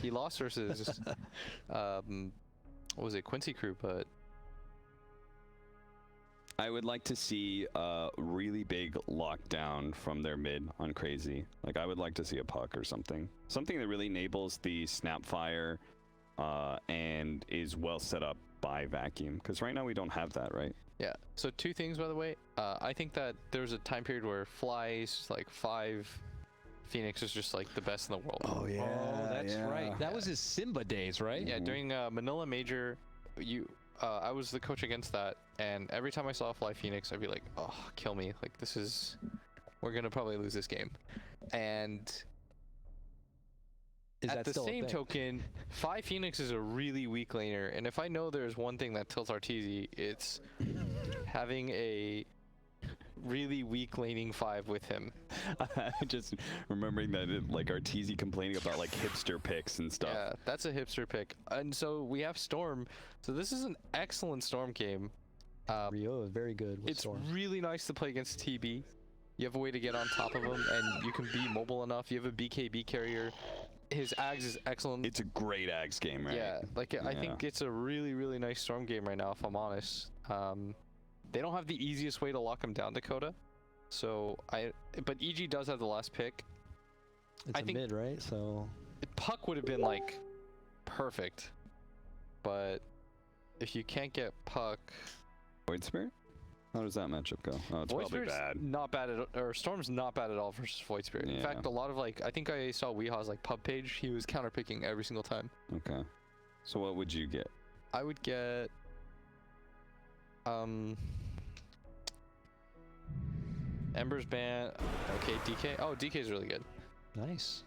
He lost versus what was it, Quincy Crew, but I would like to see a really big lockdown from their mid on Crazy. Like, I would like to see a puck or something. Something that really enables the snap fire and is well set up by Vacuum. Because right now we don't have that, right? yeah. So 2 things, by the way. I think that there's a time period where Fly's like 5 Phoenix is just like the best in the world. Oh yeah, Oh, that's right. That was his Simba days, right? Yeah, during Manila Major, I was the coach against that, and every time I saw a Fly Phoenix, I'd be like, oh, kill me. Like, we're going to probably lose this game. And at the same token, 5 Phoenix is a really weak laner, and if I know there's one thing that tilts Arteezy, it's having a really weak laning 5 with him. Just remembering that like Arteezy complaining about like hipster picks and stuff. Yeah, that's a hipster pick. And so we have Storm. So this is an excellent Storm game. Rio is very good with It's Storm. really nice to play against TB. You have a way to get on top of him, and you can be mobile enough. You have a BKB carrier. His Ags is excellent. It's a great Ags game, right? Yeah, like I think it's a really, really nice Storm game right now, if I'm honest. They don't have the easiest way to lock him down, Dakota. But EG does have the last pick. It's a mid, right? So Puck would have been like perfect, but if you can't get Puck, Void Spirit? How does that matchup go? Oh, it's Void probably Spirit's bad. not bad or Storm's not bad at all versus Void Spirit. In fact, a lot of I think I saw Weehaw's like pub page. He was counterpicking every single time. Okay. So what would you get? I would get Ember's Band. Okay, DK. Oh, DK's really good. nice.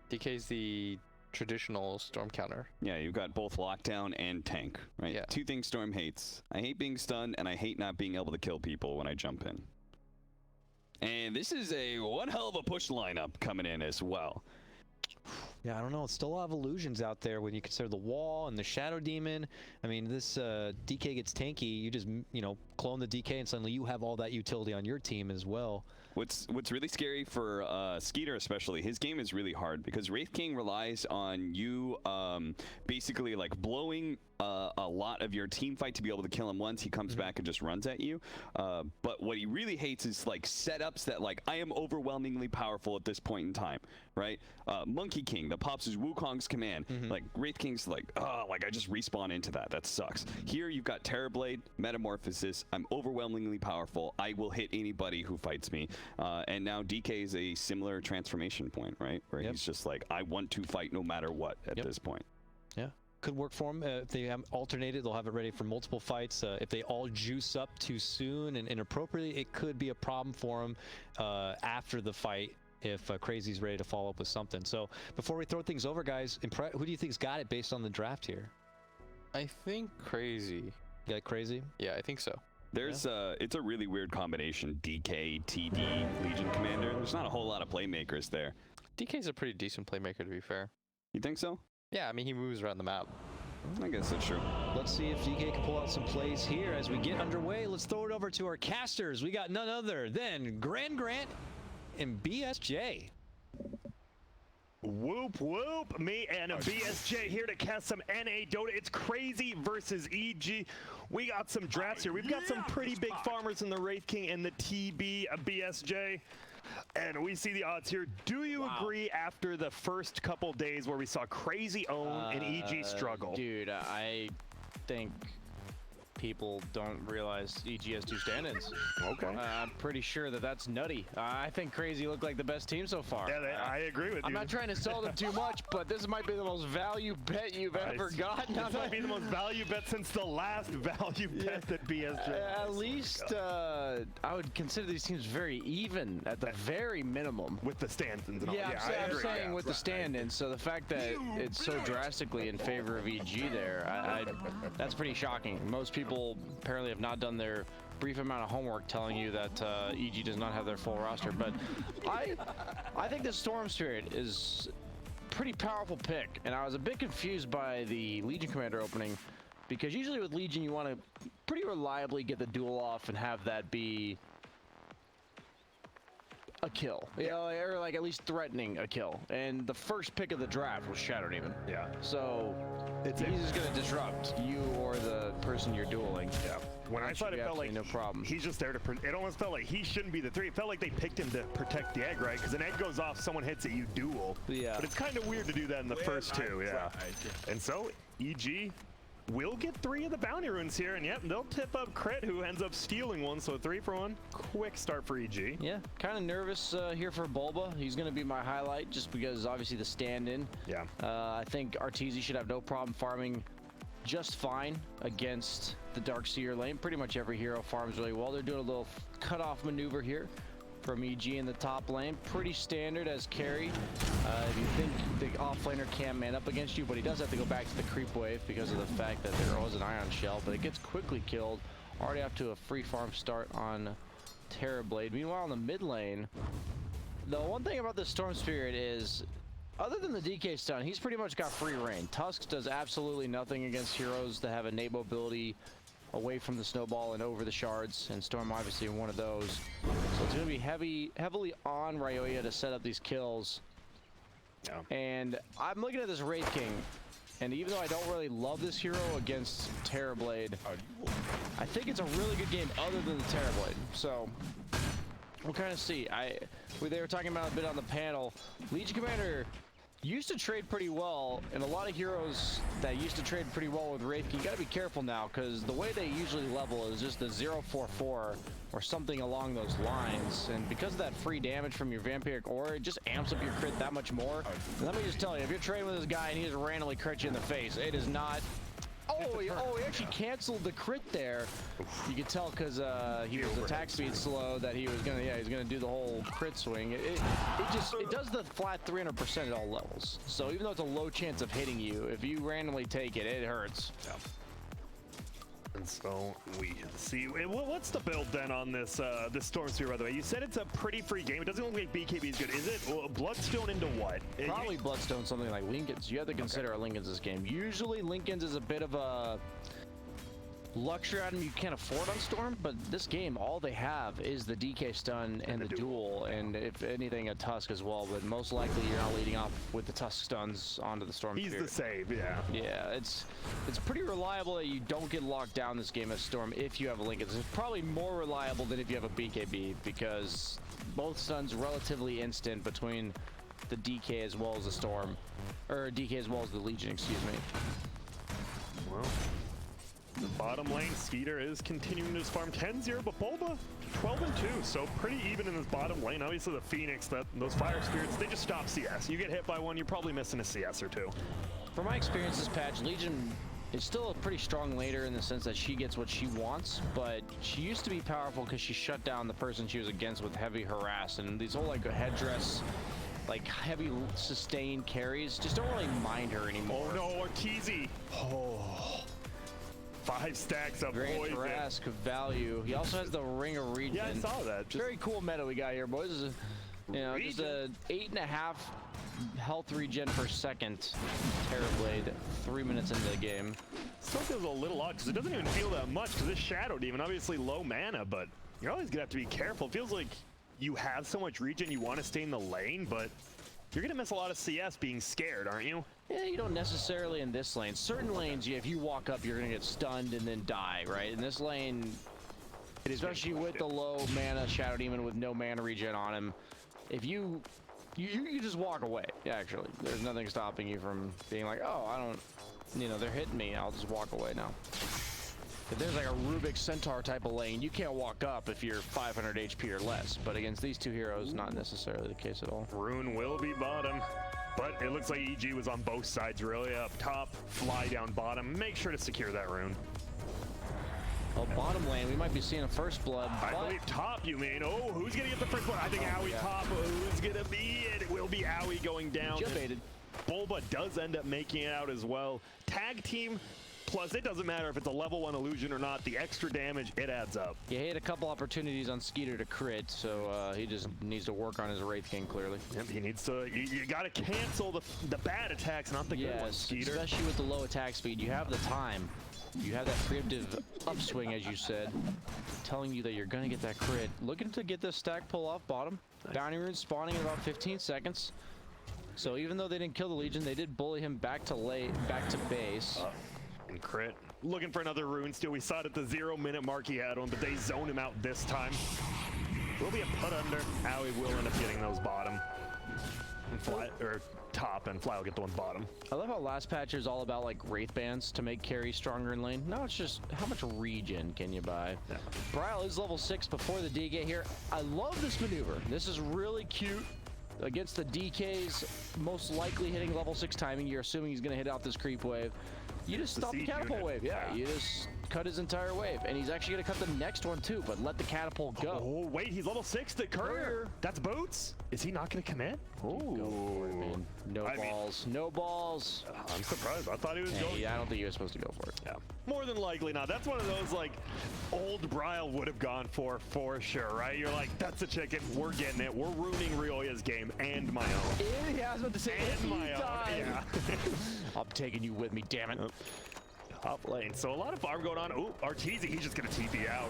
DK's the traditional Storm counter. Yeah, you've got both lockdown and tank, right? Yeah. 2 things Storm hates. I hate being stunned, and I hate not being able to kill people when I jump in. And this is one hell of a push lineup coming in as well. Yeah, I don't know. It's still a lot of illusions out there when you consider the wall and the Shadow Demon. I mean, this DK gets tanky. You just, clone the DK and suddenly you have all that utility on your team as well. What's really scary for Skeeter especially, his game is really hard because Wraith King relies on you basically like blowing a lot of your team fight to be able to kill him once. He comes back and just runs at you. But what he really hates is like setups that like I am overwhelmingly powerful at this point in time, right? Monkey King that pops his Wukong's command. Like Wraith King's like, oh, like I just respawn into that. That sucks. Here you've got Terrorblade, Metamorphosis. I'm overwhelmingly powerful. I will hit anybody who fights me. And now DK is a similar transformation point, right? Where he's just like, I want to fight no matter what at this point. Yeah. Could work for them. If they have alternated, they'll have it ready for multiple fights. If they all juice up too soon and inappropriately, it could be a problem for them after the fight if Crazy's ready to follow up with something. So before we throw things over, guys, who do you think's got it based on the draft here? I think Crazy. You like Crazy? Yeah, I think so. There's it's a really weird combination. DK, TD, Legion Commander. There's not a whole lot of playmakers there. DK's a pretty decent playmaker, to be fair. You think so? Yeah, I mean, he moves around the map. I guess that's true. Let's see if DK can pull out some plays here as we get underway. Let's throw it over to our casters. We got none other than Grand Grant and BSJ. Whoop whoop, me and BSJ here to cast some NA Dota. It's Crazy versus EG. We got some drafts here. We've got some pretty big farmers in the Wraith King and the TB BSJ. And we see the odds here. Do you agree after the first couple days where we saw Crazy own and EG struggle? Dude, I think people don't realize EG has 2 stand-ins. Okay. I'm pretty sure that's nutty. I think Crazy looked like the best team so far. Yeah, I agree with you. I'm not trying to sell them too much, but this might be the most value bet you've ever gotten. This might be the most value bet since the last value bet that BSJ. At least I would consider these teams very even at the very minimum. With the stand-ins and all. Yeah, I'm saying with the stand-ins. So the fact that it's so drastically in favor of EG there, that's pretty shocking. Most people apparently have not done their brief amount of homework telling you that EG does not have their full roster. But I think the Storm Spirit is a pretty powerful pick, and I was a bit confused by the Legion Commander opening because usually with Legion you want to pretty reliably get the duel off and have that be a kill, you know, or like at least threatening a kill. And the first pick of the draft was Shadow Demon. Yeah. So he's just gonna disrupt you or the person you're dueling. Yeah. When I thought it felt like no problem. he's just there to. It almost felt like he shouldn't be the 3. It felt like they picked him to protect the egg, right? Because an egg goes off, someone hits it, you duel. Yeah. But it's kind of weird to do that in the first 2. Yeah. And so EG will get 3 of the bounty runes here, and yep, they'll tip up Crit, who ends up stealing 1. So 3 for 1. Quick start for EG. Yeah, kind of nervous here for Bulba. He's going to be my highlight just because obviously the stand-in. Yeah. I think Arteezy should have no problem farming just fine against the Darkseer lane. Pretty much every hero farms really well. They're doing a little cut-off maneuver here from EG in the top lane. Pretty standard as carry. If you think the offlaner can't man up against you, but he does have to go back to the creep wave because of the fact that there was an Ion Shell, but it gets quickly killed. Already up to a free farm start on Terrorblade. Meanwhile, in the mid lane, the one thing about the Storm Spirit is, other than the DK stun, he's pretty much got free reign. Tusk does absolutely nothing against heroes that have a nade mobility away from the snowball and over the shards, and Storm obviously one of those. So it's going to be heavily on Ryoya to set up these kills. Yeah. And I'm looking at this Wraith King, and even though I don't really love this hero against Terrorblade, I think it's a really good game other than the Terrorblade. So we'll kind of see. They were talking about a bit on the panel. Legion Commander used to trade pretty well, and a lot of heroes that used to trade pretty well with Wraith King, you gotta be careful now, because the way they usually level is just a 0-4-4 or something along those lines, and because of that free damage from your Vampiric Aura, it just amps up your crit that much more. And let me just tell you, if you're trading with this guy and he just randomly crits you in the face, it is not... Oh, he actually canceled the crit there. You could tell because he was attack speed slow that he was gonna, he's gonna do the whole crit swing. It does the flat 300% at all levels. So even though it's a low chance of hitting you, if you randomly take it, it hurts. Yeah. And so we see. What's the build then on this this Storm Spear, by the way? You said it's a pretty free game. It doesn't look like BKB is good. Is it Bloodstone into what? Probably Bloodstone, something like Lincoln's. You have to consider a Lincoln's this game. Usually Lincoln's is a bit of a luxury item you can't afford on Storm, but this game, all they have is the DK stun and the duel, and if anything, a Tusk as well, but most likely you're not leading off with the Tusk stuns onto the Storm He's Spirit. the save, yeah. Yeah, it's pretty reliable that you don't get locked down this game as Storm if you have a Lincoln. It's probably more reliable than if you have a BKB, because both stuns relatively instant between the DK as well as the Storm, or DK as well as the Legion, excuse me. Well, the bottom lane, Skeeter is continuing his farm 10-0, but Bulba 12-2, so pretty even in this bottom lane. Obviously the Phoenix, those Fire Spirits, they just stop CS. You get hit by one, you're probably missing a CS or 2. From my experience this patch, Legion is still a pretty strong laner in the sense that she gets what she wants, but she used to be powerful because she shut down the person she was against with heavy harass, and these whole like headdress, like heavy sustained carries just don't really mind her anymore. Oh no, Arteezy. Oh. 5 stacks of Great poison. harass value. He also has the Ring of Regen. Yeah, I saw that. Just very cool meta we got here, boys. This is just a 8.5 health regen per second Terrorblade 3 minutes into the game. still feels a little odd because it doesn't even feel that much because this Shadow Demon, obviously low mana, but you're always gonna have to be careful. It feels like you have so much regen, you want to stay in the lane, but you're gonna miss a lot of CS being scared, aren't you? Yeah, you don't necessarily in this lane. Certain lanes, if you walk up, you're gonna get stunned and then die, right? In this lane, especially with the low mana Shadow Demon with no mana regen on him, if you just walk away, actually. There's nothing stopping you from being like, oh, I don't, they're hitting me, I'll just walk away now. If there's like a Rubik Centaur type of lane, you can't walk up if you're 500 HP or less. But against these two heroes, not necessarily the case at all. Rune will be bottom, but it looks like EG was on both sides, really. Up top, fly down bottom. Make sure to secure that rune. Well, bottom lane, we might be seeing a first blood. I believe top, you mean. Oh, who's going to get the first blood? I think Owie top. Who's going to be it? It will be Owie going down. Jump baited. Bulba does end up making it out as well. Tag team. Plus, it doesn't matter if it's a level 1 illusion or not. The extra damage, it adds up. Yeah, he had a couple opportunities on Skeeter to crit, so he just needs to work on his Wraith King, clearly. Yep, he needs to. You got to cancel the bad attacks, not the good ones, Skeeter. Especially with the low attack speed. You have the time. You have that preemptive upswing, as you said, telling you that you're going to get that crit. Looking to get this stack pull off bottom. Bounty rune spawning in about 15 seconds. So even though they didn't kill the Legion, they did bully him back to base. And crit. Looking for another rune steal. We saw it at the 0-minute mark he had one, but they zone him out this time. Will be a put under. Owie will end up getting those bottom. And Fly, or top, and Fly will get the one bottom. I love how last patch is all about like Wraith Bands to make carry stronger in lane. Now it's just how much regen can you buy? Yeah. Bryle is level 6 before the DK here. I love this maneuver. This is really cute. Against the DK's most likely hitting level 6 timing, you're assuming he's going to hit out this creep wave. You just stop the catapult wave. Yeah, you just cut his entire wave. And he's actually going to cut the next one too, but let the catapult go. Oh, wait, he's level 6, the courier. That's Boots. Is he not going to commit? Oh, no balls. No balls. I'm surprised. I thought he was going. Yeah, I don't think he was supposed to go for it. Yeah. More than likely not. That's one of those, like, old Bryle would have gone for sure, right? You're like, that's a chicken. We're getting it. We're ruining Ryoya's game and my own. Yeah, I was about to say, and my own. Yeah. I'm taking you with me, damn it. Top lane. So a lot of farm going on. Ooh, Arteezy, he's just going to TP out.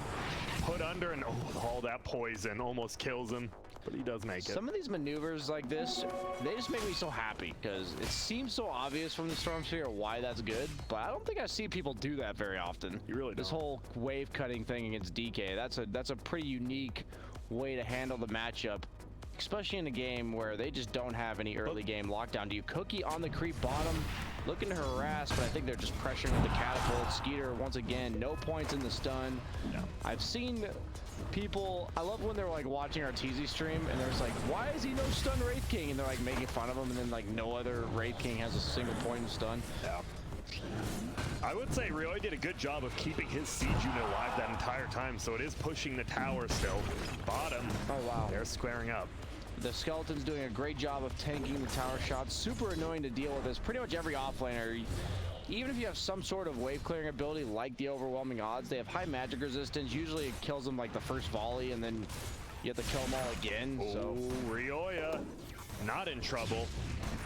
Put under, and all that poison almost kills him. But he does make it. Some of these maneuvers like this, they just make me so happy because it seems so obvious from the Storm Sphere why that's good, but I don't think I see people do that very often. You really don't. This whole wave cutting thing against DK, that's a pretty unique way to handle the matchup, especially in a game where they just don't have any early game lockdown. Do you cookie on the creep bottom? Looking to harass, but I think they're just pressuring with the catapult. Skeeter, once again, no points in the stun. Yeah. I've seen people, I love when they're like watching our TZ stream and they're just like, why is he no stun Wraith King? And they're like making fun of him, and then like no other Wraith King has a single point in stun. Yeah. I would say Ryoya did a good job of keeping his siege unit alive that entire time, so it is pushing the tower still. Bottom. Oh, wow. They're squaring up. The Skeleton's doing a great job of tanking the tower shots. Super annoying to deal with this. Pretty much every offlaner, even if you have some sort of wave clearing ability like the Overwhelming Odds, they have high magic resistance. Usually it kills them like the first volley, and then you have to kill them all again. So Ryoya not in trouble.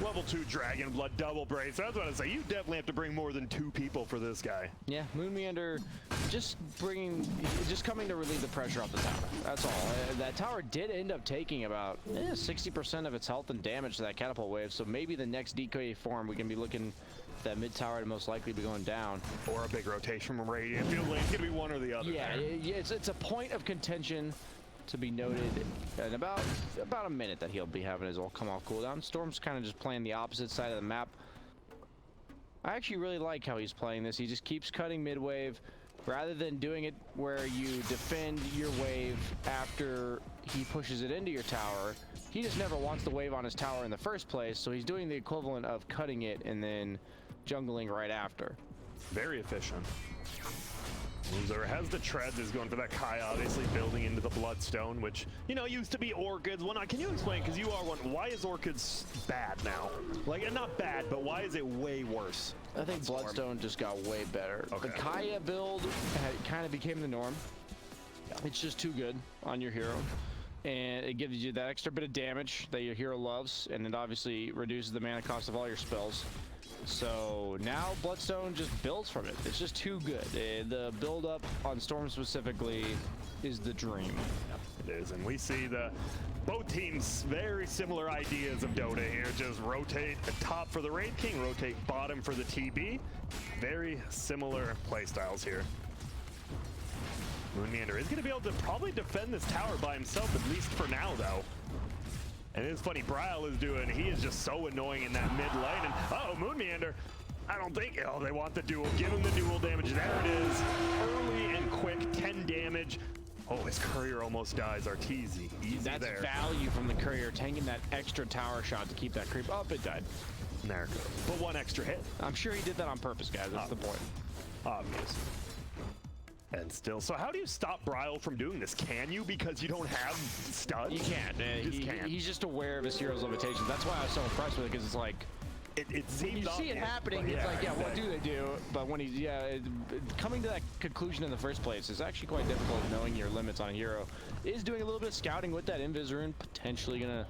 Level 2 Dragon Blood double brace. That's what I say. You definitely have to bring more than 2 people for this guy. yeah, Moon Meander just coming to relieve the pressure off the tower. That's all. That tower did end up taking about 60% of its health and damage to that catapult wave. So maybe the next DK form we can be looking that mid tower to most likely be going down. Or a big rotation from Radiant. Field lane's gonna be one or the other. Yeah, it's a point of contention to be noted. In about a minute that he'll be having his all come off cooldown. Storm's kind of just playing the opposite side of the map. I actually really like how he's playing this. He just keeps cutting mid wave rather than doing it where you defend your wave after he pushes it into your tower. He just never wants the wave on his tower in the first place, so he's doing the equivalent of cutting it and then jungling right after. Very efficient. Loser has the treads, is going for that Kai, obviously building into the Bloodstone, which, you know, used to be Orchids. Well, can you explain, because you are one, why is Orchids bad now? Like, not bad, but why is it way worse? I think Bloodstone just got way better. Okay. The Kaya build kind of became the norm. It's just too good on your hero. And it gives you that extra bit of damage that your hero loves, and it obviously reduces the mana cost of all your spells. So now Bloodstone just builds from it. It's just too good. The build up on Storm specifically is the dream. It is, and we see both teams very similar ideas of Dota here. Just rotate at top for the Wraith King, rotate bottom for the TB. Very similar playstyles here. Moon Meander is going to be able to probably defend this tower by himself, at least for now, though. And it's funny, Bryle he is just so annoying in that mid lane. And uh-oh, Moon Meander, I don't think, they want the duel. Give him the duel damage. There it is. Early and quick, 10 damage. Oh, his courier almost dies. Arteezy, easy That's there. value from the courier, taking that extra tower shot to keep that creep up. It died. There, but one extra hit. I'm sure he did that on purpose, guys. That's the point. Obvious. And still, so how do you stop Bryle from doing this? Can you, because you don't have studs? You can't. He's just aware of his hero's limitations. That's why I was so impressed with it, because it's like, it seems you see it happening, it's like, yeah, what do they do? But when he's, coming to that conclusion in the first place is actually quite difficult, knowing your limits on a hero. Is doing a little bit of scouting with that Invis rune, potentially gonna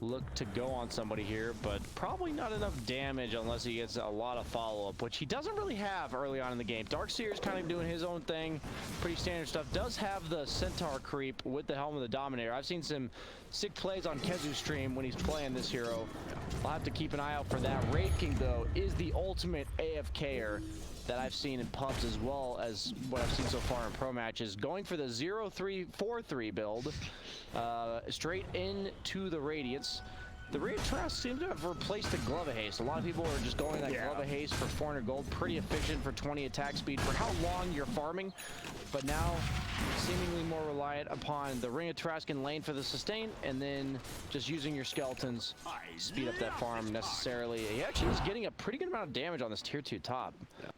look to go on somebody here, but probably not enough damage unless he gets a lot of follow-up, which he doesn't really have early on in the game. Darkseer's kind of doing his own thing, pretty standard stuff. Does have the Centaur creep with the Helm of the Dominator. I've seen some sick plays on Kezu's stream when he's playing this hero. I'll have to keep an eye out for that. Wraith King, though, is the ultimate AFKer that I've seen in pubs as well as what I've seen so far in pro matches. Going for the 0-3-4-3 build, straight into the Radiance. The Radiant Trask seems to have replaced the Glove of Haste. A lot of people are just going that Glove of Haste for 400 gold. Pretty efficient for 20 attack speed for how long you're farming. But now, seemingly more reliant upon the Ring of Trask in lane for the sustain, and then just using your skeletons speed up that farm necessarily. He actually is getting a pretty good amount of damage on this tier 2 top.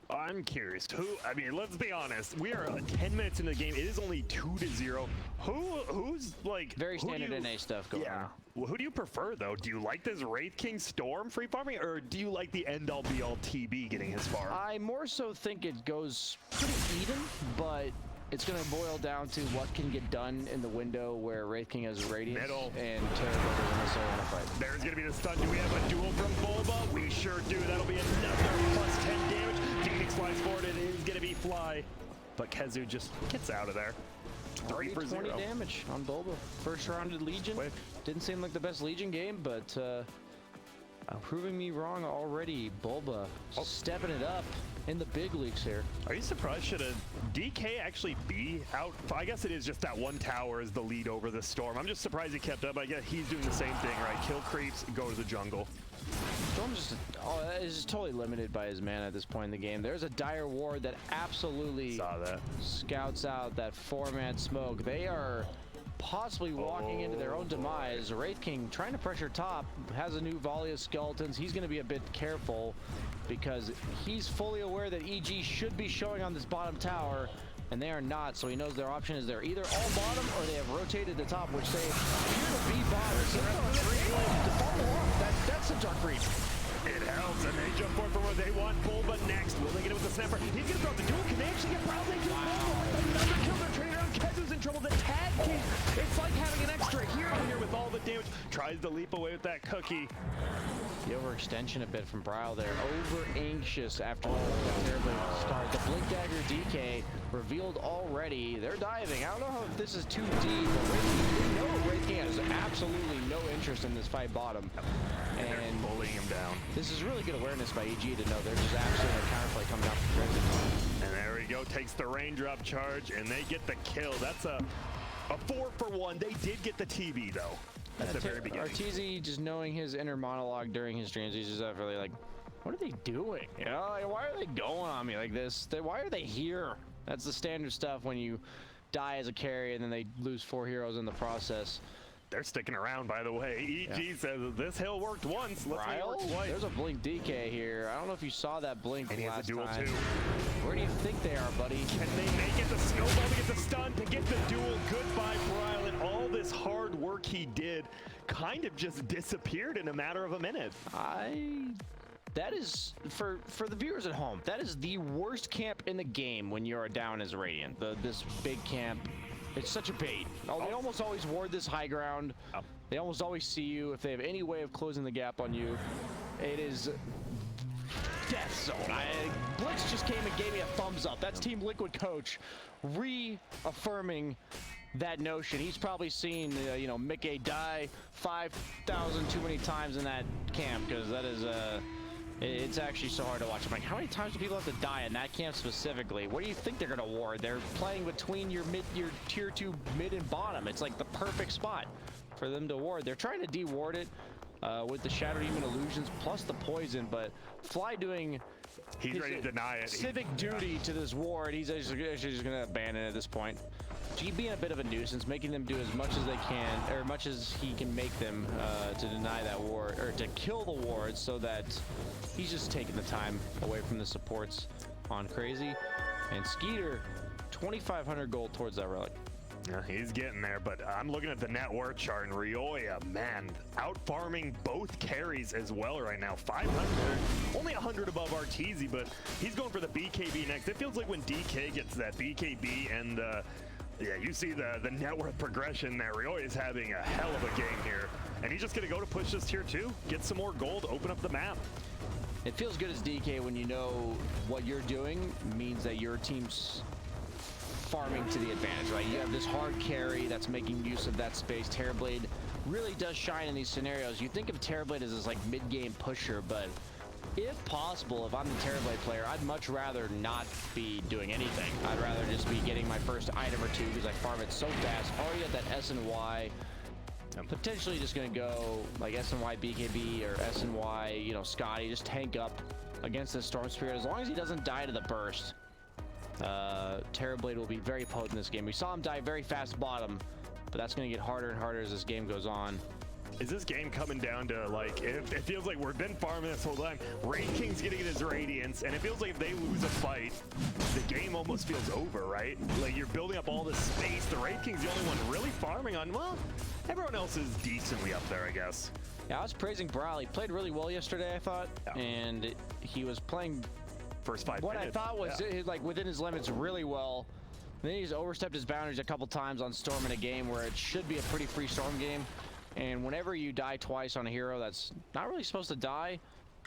I'm curious. I mean, let's be honest. We are 10 minutes into the game. It is only 2-0. Who's like very standard NA stuff going on. Well, who do you prefer though? Do you like this Wraith King Storm free farming, or do you like the end all be all TB getting his farm? I more so think it goes pretty even, but it's going to boil down to what can get done in the window where Wraith King has Radiance and Terror doesn't necessarily want to fight. There's going to be the stun. Do we have a duel from Bulba? We sure do. That'll be another plus 10 damage. Phoenix flies forward. It is going to be Fly, but Kezu just gets out of there. 3 for 20 0. damage on Bulba. First rounded Legion. Didn't seem like the best Legion game, but proving me wrong already. Bulba stepping it up in the big leagues here. Are you surprised? Should a DK actually be out? I guess it is just that one tower is the lead over the Storm. I'm just surprised he kept up. I guess he's doing the same thing, right? Kill creeps, go to the jungle. Storm's is totally limited by his mana at this point in the game. There's a dire ward that absolutely scouts out that 4-man smoke. They are possibly walking into their own demise. Wraith King trying to pressure top, has a new volley of skeletons. He's going to be a bit careful because he's fully aware that EG should be showing on this bottom tower, and they are not, so he knows their option is they're either all bottom or they have rotated the top, which they appear to be bottom. So to follow off, that's a dark creep. It helps, and they jump forward for where they want. Bulba next. Will they get it with the snapper? He's going to throw the duel. Can they actually get Brown? They do. Another kill. They're trading around. Kezu's in trouble. The tag king. It's like having an extra hero here with all the damage. Tries to leap away with that cookie. The overextension a bit from Bryle there. Over anxious after that terrible start. The Blink Dagger DK revealed already. They're diving. I don't know if this is too deep. We know Wraith King has absolutely no interest in this fight bottom. And they're bullying him down. This is really good awareness by EG to know they're just absolutely a counterplay coming down from Crimson. And there we go. Takes the raindrop charge, and they get the kill. That's a 4 for 1. They did get the TB though. At the very beginning. Arteezy, just knowing his inner monologue during his streams, he's just really like, what are they doing? You know, like, why are they going on me like this? Why are they here? That's the standard stuff when you die as a carry and then they lose 4 heroes in the process. They're sticking around, by the way. EG says this hill worked once. Let's work twice. There's a Blink DK here. I don't know if you saw that Blink and he has a duel time. too. Where do you think they are, buddy? Can they make it? The snowball to get the stun, to get the duel. Goodbye, Bryle. And all this hard work he did kind of just disappeared in a matter of a minute. That is, for the viewers at home, that is the worst camp in the game when you are down as Radiant. This big camp. It's such a bait. They almost always ward this high ground. They almost always see you. If they have any way of closing the gap on you, it is death zone. Blitz just came and gave me a thumbs up. That's Team Liquid coach reaffirming that notion. He's probably seen, Mickey die 5,000 too many times in that camp, because that is it's actually so hard to watch. I'm like, how many times do people have to die in that camp specifically? What do you think they're gonna ward? They're playing between your tier 2 mid and bottom. It's like the perfect spot for them to ward. They're trying to de-ward it with the Shadow Demon illusions plus the poison, but Fly doing he's ready to deny it. Civic duty to this ward. He's actually just gonna abandon it at this point. G being a bit of a nuisance, making them do as much as they can, or much as he can make them to deny that ward, or to kill the wards, so that he's just taking the time away from the supports on Crazy. And Skeeter, 2,500 gold towards that relic. Yeah, he's getting there, but I'm looking at the net worth chart, and Rioya, man, out farming both carries as well right now. 500, only 100 above Arteezy, but he's going for the BKB next. It feels like when DK gets that BKB and yeah, you see the net worth progression there. Rioya is having a hell of a game here. and he's just going to go to push this tier 2, get some more gold, open up the map. It feels good as DK when you know what you're doing means that your team's farming to the advantage, right? You have this hard carry that's making use of that space. Terrorblade really does shine in these scenarios. You think of Terrorblade as this like mid-game pusher, but if possible, if I'm the Terrorblade player, I'd much rather not be doing anything. I'd rather just be getting my first item or two because I farm it so fast. Already at that S and Y. I'm potentially just going to go like SNY BKB or SNY, you know, Scotty, just tank up against the Storm Spirit. As long as he doesn't die to the burst, Terrorblade will be very potent in this game. We saw him die very fast bottom, but that's going to get harder and harder as this game goes on. Is this game coming down to, like, it feels like we've been farming this whole time. Raid King's getting his Radiance, and it feels like if they lose a fight, the game almost feels over, right? Like, you're building up all this space. The Raid King's the only one really farming on, well, everyone else is decently up there, I guess. Yeah, I was praising Brawl. He played really well yesterday, I thought, and he was playing First 5 what minutes. I thought was like within his limits really well. Then he's overstepped his boundaries a couple times on Storm in a game where it should be a pretty free Storm game. And whenever you die twice on a hero that's not really supposed to die,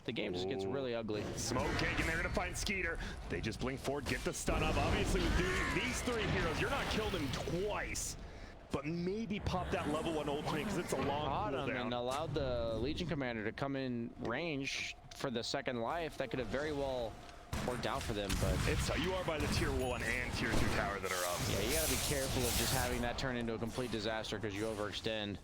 the game just gets really ugly. Smoke cake, and they're going to find Skeeter. They just blink forward, get the stun up. Obviously, with these 3 heroes, you're not killed him twice, but maybe pop that level 1 ultimate because it's a long cooldown. And allowed the Legion Commander to come in range for the second life. That could have very well worked out for them, but You are by the tier 1 and tier 2 tower that are up. Yeah, you got to be careful of just having that turn into a complete disaster because you overextend.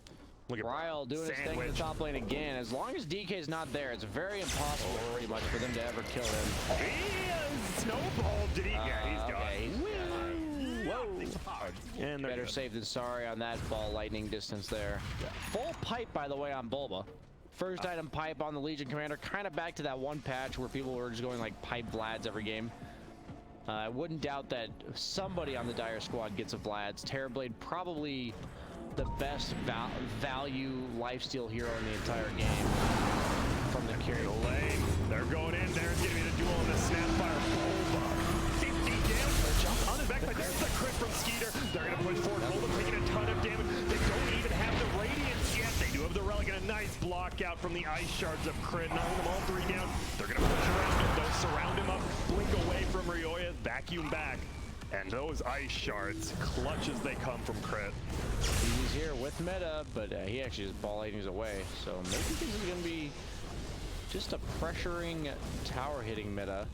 Look at Ryle doing his thing in the top lane again. As long as DK's not there, it's very impossible pretty much for them to ever kill him. He is snowballed. Did he? Yeah, he's gone. Okay, he's Whoa. And Better good. safe than sorry on that ball lightning distance there. Full pipe, by the way, on Bulba. First item pipe on the Legion Commander. Kind of back to that one patch where people were just going like pipe Vlads every game. I wouldn't doubt that somebody on the Dire squad gets a Vlads. Terrorblade probably the best value lifesteal hero in the entire game from the carry. Lane. They're going in. There's going to be the duel in the Snapfire. Bulba. 50 damage. Jump on and back, but there's the crit from Skeeter. They're going to push forward. Bulba taking a ton of damage. They don't even have the Radiance yet. They do have the Relic and a nice block out from the Ice Shards of crit. Knocking them all 3 down. They're going to push around him. They'll surround him up. Blink away from Ryoya. Vacuum back. And those Ice Shards, clutch as they come from crit. He's here with meta, but he actually just ball lightnings away. So maybe this is going to be just a pressuring tower hitting meta.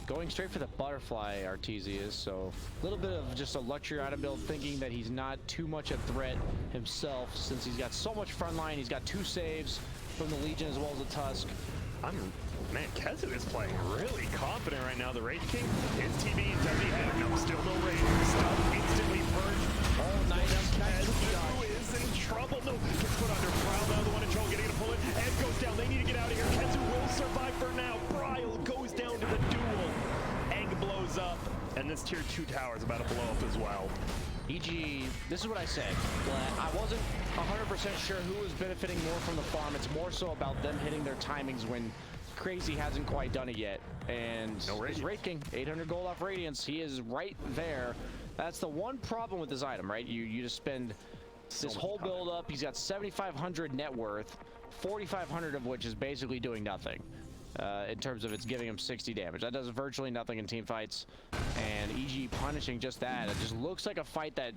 Going straight for the butterfly, Arteezy is. So a little bit of just a luxury item build, thinking that he's not too much a threat himself since he's got so much front line. He's got 2 saves from the Legion as well as the Tusk. Man, Kezu is playing really confident right now. The Raid King, his TV, does he have? No, still no Raid. Stop instantly purged. All night Kezu is in trouble. No, gets put under. Bryle now, the one in trouble, getting to pull it. Ed goes down. They need to get out of here. Kezu will survive for now. Bryle goes down to the duel. Egg blows up, and this tier 2 tower is about to blow up as well. EG, this is what I said. I wasn't 100% sure who was benefiting more from the farm. It's more so about them hitting their timings when Crazy hasn't quite done it yet. And no his Raid King, 800 gold off Radiance. He is right there. That's the one problem with this item, right? You just spend this whole build up. He's got 7,500 net worth, 4,500 of which is basically doing nothing. In terms of it's giving him 60 damage. That does virtually nothing in team fights. And EG punishing just that. It just looks like a fight that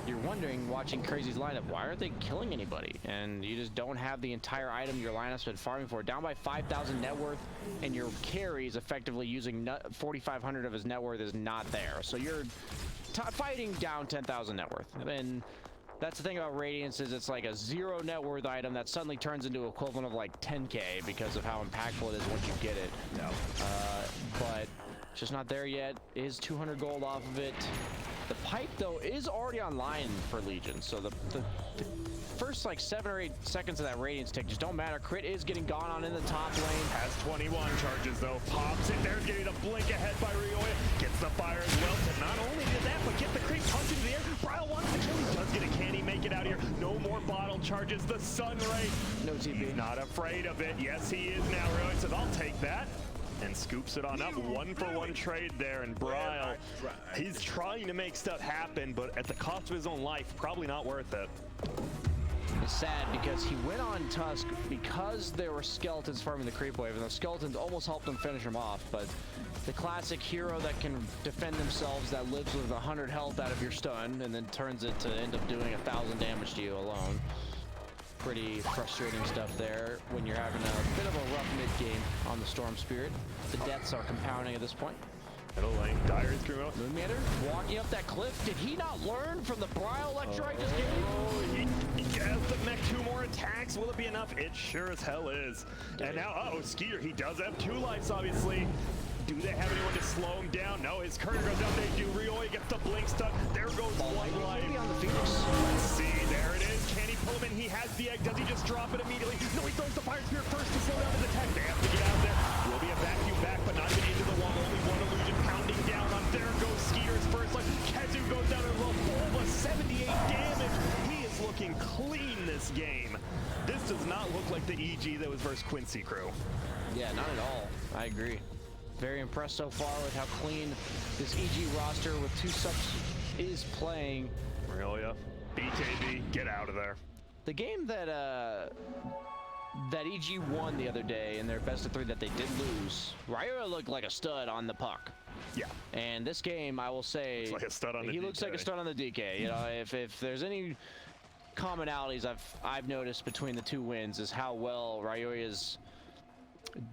you're wondering, watching Crazy's lineup, why aren't they killing anybody? And you just don't have the entire item your lineup's been farming for. Down by 5,000 net worth, and your carry is effectively using 4,500 of his net worth is not there. So you're fighting down 10,000 net worth. And that's the thing about Radiance is it's like a 0 net worth item that suddenly turns into equivalent of like 10k because of how impactful it is once you get it. No. But it's just not there yet. Is 200 gold off of it. The pipe though is already online for Legion, so the first like 7 or 8 seconds of that Radiance tick just don't matter. Crit is getting gone on in the top lane. Has 21 charges though. Pops it there, getting a blink ahead by Ryoya. Gets the fire as well. To not only did that, but get the creep punch into the air. Bryle wants to kill. He does get a can he make it out here. No more bottle charges. The Sun Ray. No TP. He's not afraid of it. Yes, he is now. Ryoya says, I'll take that. And scoops it on up. 1-for-1 trade there. And Bryle, he's trying to make stuff happen, but at the cost of his own life, probably not worth it. is sad because he went on Tusk because there were skeletons farming the creep wave, and the skeletons almost helped him finish him off. But the classic hero that can defend themselves, that lives with 100 health out of your stun, and then turns it to end up doing 1,000 damage to you alone. Pretty frustrating stuff there when you're having a bit of a rough mid-game on the Storm Spirit. The deaths are compounding at this point. Middle lane, Dire is through. Moonmander walking up that cliff. Did he not learn from the Brile lecture I just gave? He has to mech 2 more attacks. Will it be enough? It sure as hell is. And now, uh-oh, Skeeter, he does have 2 lives, obviously. Do they have anyone to slow him down? No, his courier goes down. They do. Rioya gets the blink stuck. There goes one life. Maybe on the Phoenix. Let's see. There it is. Can he pull him in? He has the egg. Does he just drop it immediately? No, he throws the Fire Spear first to slow down his attack. They have to get out there. Will be a vacuum back, but not even into the wall. Only one illusion pounding down on. There goes Skeeter's first life. Kezu goes down to low. Bulba, 78 damage. He is looking clean this game. This does not look like the EG that was versus Quincy crew. Yeah, not at all. I agree. Very impressed so far with how clean this EG roster with 2 subs is playing. Rioya, BKB, get out of there. The game that that EG won the other day in their best of 3 that they did lose, Rioya looked like a stud on the puck. Yeah. And this game, I will say, Looks like a stud on the he DK. looks like a stud on the DK. You know, if there's any commonalities I've noticed between the 2 wins is how well Rioya's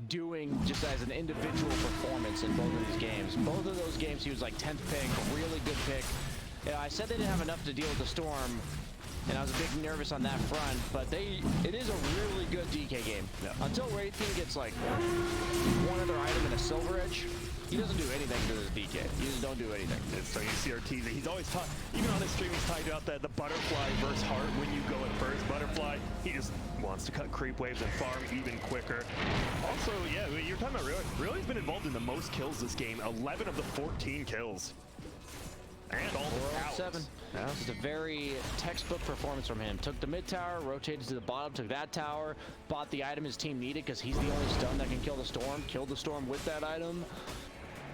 doing just as an individual performance in both of these games. Both of those games he was like 10th pick, really good pick. You know, I said they didn't have enough to deal with the Storm, and I was a bit nervous on that front, but it is a really good DK game. Yeah. Until Wraith King gets like one other item in a Silver Edge, he doesn't do anything to this DK. He just don't do anything. So you see Ortiz, he's always taught, even on his stream, he's talking about the butterfly versus heart when you go at first. Butterfly, he just wants to cut creep waves and farm even quicker. Also, yeah, you're talking about Rioya's been involved in the most kills this game, 11 of the 14 kills. And all the towers. 7. Yeah. Just a very textbook performance from him. Took the mid tower, rotated to the bottom, took that tower, bought the item his team needed because he's the only stun that can kill the Storm, killed the Storm with that item.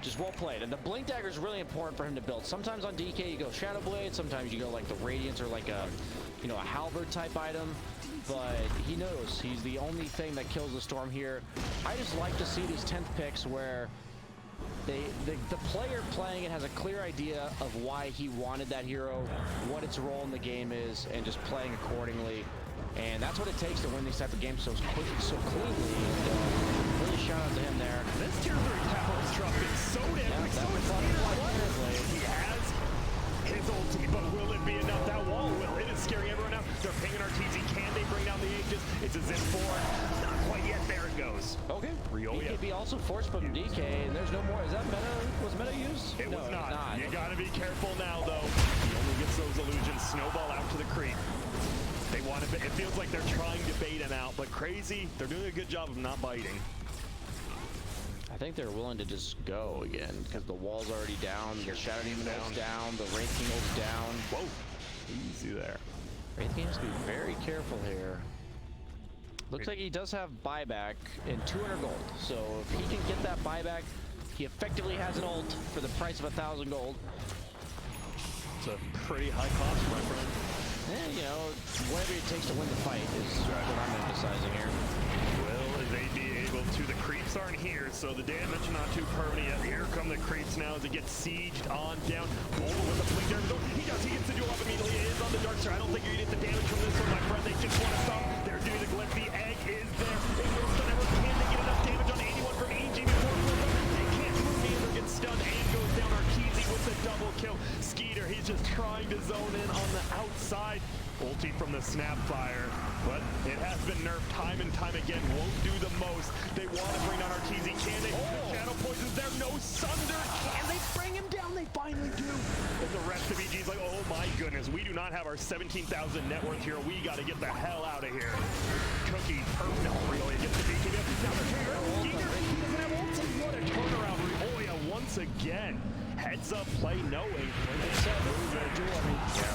Just well played. And the Blink Dagger is really important for him to build. Sometimes on DK you go Shadow Blade, sometimes you go like the Radiance or like a, you know, a Halberd type item. But he knows he's the only thing that kills the Storm here. I just like to see these 10th picks where the player playing it has a clear idea of why he wanted that hero, what its role in the game is, and just playing accordingly. And that's what it takes to win these type of games so cleanly. And really shout out to him there. This tier 3 tower is dropping so damn quick. So was it's fun. He has his ulti, but will it be enough? That wall will. It is scaring everyone out. They're pinging RTZ. Can they bring down the Aegis? It's a Zen 4. Not quite yet. There it goes. Okay. Rioya. BKB also force from DK, and there's no more. Is that meta? Was meta used? It No, was it's not. You gotta be careful now, though. He only gets those illusions. Snowball out to the creep. They want to. It feels like they're trying to bait him out, but crazy. They're doing a good job of not biting. I think they're willing to just go again because the wall's already down, the Shadow Demon ult's down, the Wraith King ult's down. Whoa. Easy there. Wraith King has to be very careful here. Looks like he does have buyback in 200 gold. So if he can get that buyback, he effectively has an ult for the price of 1,000 gold. It's a pretty high cost, my friend. And, you know, whatever it takes to win the fight is what I'm emphasizing here. Will they be able to? The creeps aren't here, so the damage not too permanent yet. Here come the creeps now as it gets sieged on down. Bulba with a blink there. He gets the duel up immediately. It is on the dark side. I don't think you're going to get the damage from this one, my friend. They just want to stop. They're doing the glyph. The egg is there. It will stun everyone. Can they get enough damage on anyone from EG before they can't move? Neither gets stunned and goes down. Arkeezy with the double kill. Skeeter, he's just trying to zone in on the outside. Ulti from the Snapfire, but it has been nerfed time and time again. Won't do the most. They want to bring down Arteezy. Can they? The Shadow Poison's there. No Sunder. Can they bring him down? They finally do. And the rest of EG's like, oh my goodness, we do not have our 17,000 net worth here. We got to get the hell out of here. Cookie, no, Rioya gets the BKB. Now they're Skeeter, he doesn't have ulti. What a turnaround. Rioya once again. Heads up play knowing when they said yeah,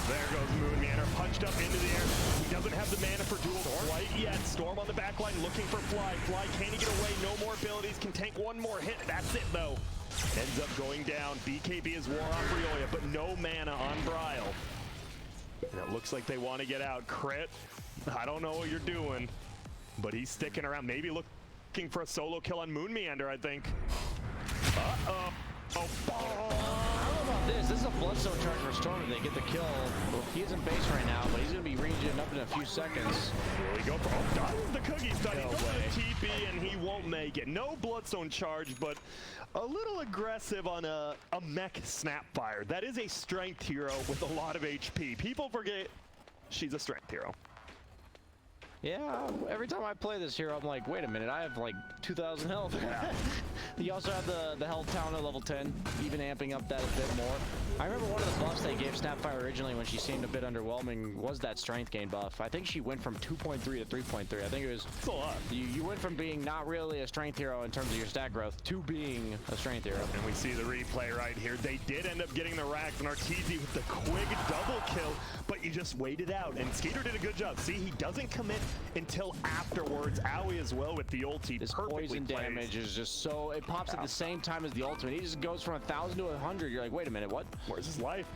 there goes Moonmander, punched up into the air. He doesn't have the mana for duel quite yet. Storm on the back line looking for Fly. Fly, can he get away? No more abilities. Can tank one more hit. That's it though. Ends up going down. BKB is war off Rioya, but no mana on Brile. And it looks like they want to get out. Crit, I don't know what you're doing, but he's sticking around. Maybe looking for a solo kill on Moon Meander, I think. Uh-oh. Oh, How about this? This is a Bloodstone charge for Storm. They get the kill. He's in base right now, but he's going to be regen up in a few seconds. Will he go for... Oh, done. The cookie's done. He goes to TP, and he won't make it. No Bloodstone charge, but a little aggressive on a mech Snapfire. That is a strength hero with a lot of HP. People forget she's a strength hero. Yeah, every time I play this hero, I'm like, wait a minute, I have like 2,000 health. You also have the health town at level 10, even amping up that a bit more. I remember one of the buffs they gave Snapfire originally when she seemed a bit underwhelming was that strength gain buff. I think she went from 2.3 to 3.3. I think it was... That's a lot. You went from being not really a strength hero in terms of your stat growth to being a strength hero. And we see the replay right here. They did end up getting the racks, and Arteezy with the quick double kill, but you just waited out, and Skeeter did a good job. See, he doesn't commit until afterwards. Owie as well with the ulti. This poison damage is just so... It pops at the same time as the ultimate. He just goes from 1,000 to 100. You're like, wait a minute, what? Where's his life?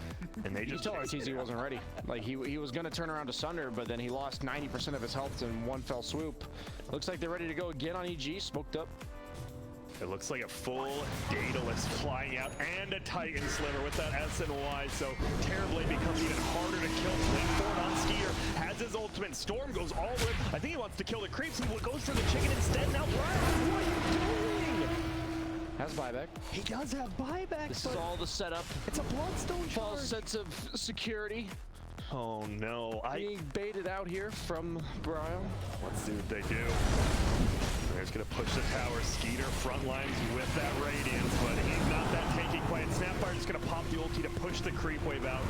And they just... You told Arteezy wasn't ready. Like, he was going to turn around to Sunder, but then he lost 90% of his health in one fell swoop. Looks like they're ready to go again on EG. Smoked up. It looks like a full Daedalus flying out and a Titan Sliver with that S and Y, so Terrorblade becomes even harder to kill. Lean forward on Skeeter, has his ultimate. Storm goes all in. I think he wants to kill the creeps. He goes for the chicken instead. Now, Brian, what are you doing? Has buyback. He does have buyback. This is all the setup. It's a Bloodstone False charge. sense of security. Oh no, Being baited out here from Brian. Let's see what they do. They're just gonna push the tower. Skeeter front lines with that Radiance, but he's not that tanky quite. Snapfire just gonna pop the ulti to push the creep wave out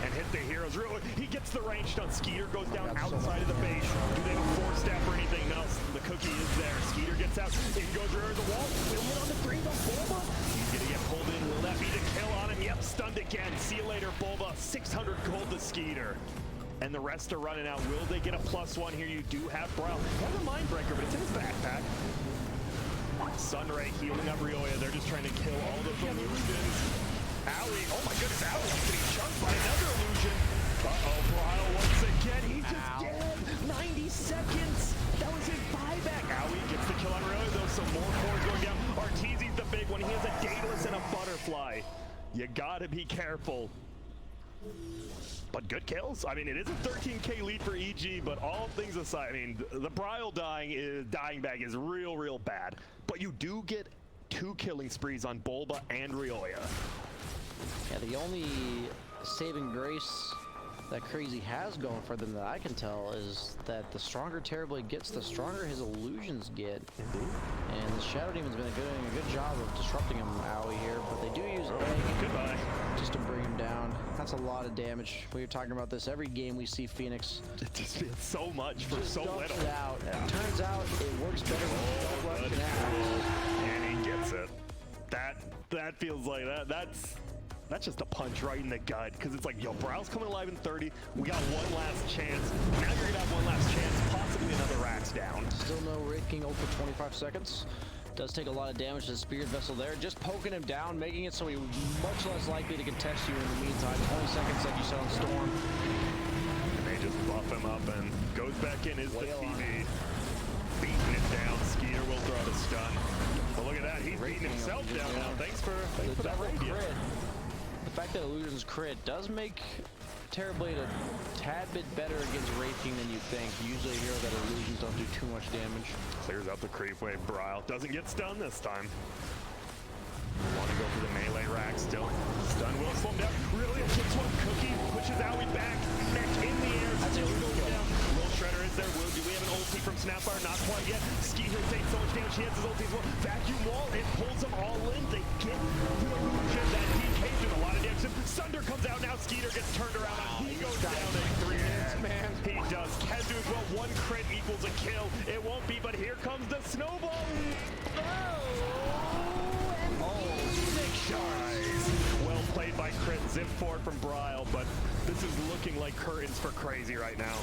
and hit the heroes. Really, he gets the range stun. Skeeter goes down outside of the base. Do they have a force staff or anything? No, the cookie is there. Skeeter gets out. In goes rear of the wall. Will it on the 3 by Bulba? He's gonna get pulled in. Will that be the kill on him? Yep, stunned again. See you later, Bulba. 600 gold to Skeeter. And the rest are running out. Will they get a +1 here? You do have Brow. Has a Mindbreaker, but it's in his backpack. Sunray healing up Rioya. They're just trying to kill all the illusions. Owie. Oh my goodness, Owie's getting chunked by another illusion. Uh-oh, Brow once again. He's just dead. 90 seconds. That was his buyback. Owie gets the kill on Rioya, though. Some more cores going down. Arteezy's the big one. He has a Daedalus and a Butterfly. You gotta be careful. But good kills. I mean, it is a 13K lead for EG, but all things aside, I mean, the Brile dying bag is real bad. But you do get 2 killing sprees on Bulba and Rioya. Yeah, the only saving grace that Crazy has going for them that I can tell is that the stronger Terrorblade gets, the stronger his illusions get. Indeed. And the Shadow Demon's been doing a good job of disrupting him, Owie, here, but they do use ENG Goodbye. just to bring him down. That's a lot of damage. We were talking about this every game we see Phoenix. It just feels so much for so dumps little. it out. Turns out it works better when you don't let it happen. And he gets it. That feels like that's just a punch right in the gut, because it's like, yo, Brow's coming alive in 30. We got one last chance. Now you're gonna have one last chance, possibly another Rax down. Still no Wraith King ult for 25 seconds. Does take a lot of damage to the Spirit Vessel there. Just poking him down, making it so he's much less likely to contest you in the meantime. 20 seconds like you saw in Storm. And they just buff him up and goes back in his TV. Beating it down. Skeeter will throw the stun. But look at that, he's beating himself down now. Thanks for that radio. The fact that Illusion's crit does make Terrorblade a tad bit better against Wraith King than you think. Usually a hero that Illusions don't do too much damage. Clears out the creep wave. Brile doesn't get stunned this time. Want to go for the melee rack still. Stun will slow him down. Really? A 6-1 cookie pushes Owie back. Neck in the air. That's it. Will go down. Will Shredder is there. Do we have an ulti from Snapfire? Not quite yet. Skeeter takes so much damage. He has his ulti as well. Vacuum wall. It pulls them all in. They get the illusion. That DK's doing a lot of damage. Sunder comes out now. Skeeter gets turned around. He goes down in 3 minutes, man. He does. Kezu as well. 1 crit equals a kill. It won't be, but here comes the snowball. Well played by Crit. Zip forward from Brile, but this is looking like curtains for Crazy right now.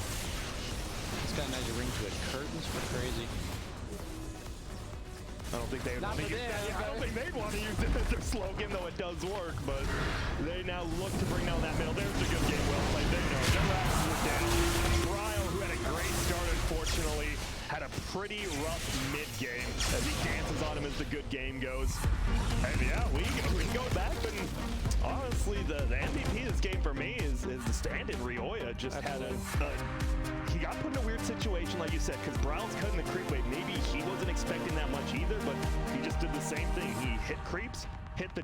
It's got a nice ring to it. Curtains for Crazy. I don't think they would Not want to for use them. that. I don't think they'd want to use it as their slogan, though it does work. But they now look to bring down that middle. There's a good game. Well played. There you go. No asses are down. Bryle, who had a great start, unfortunately, had a pretty rough mid-game as he dances on him as the good game goes. And yeah, we go back, and honestly, the MVP of this game for me is the stand-in Rioya. Just had he got put in a weird situation, like you said, because Bryle's cutting the creep wave. Maybe he wasn't expecting that much either, but he just did the same thing. He hit creeps, hit the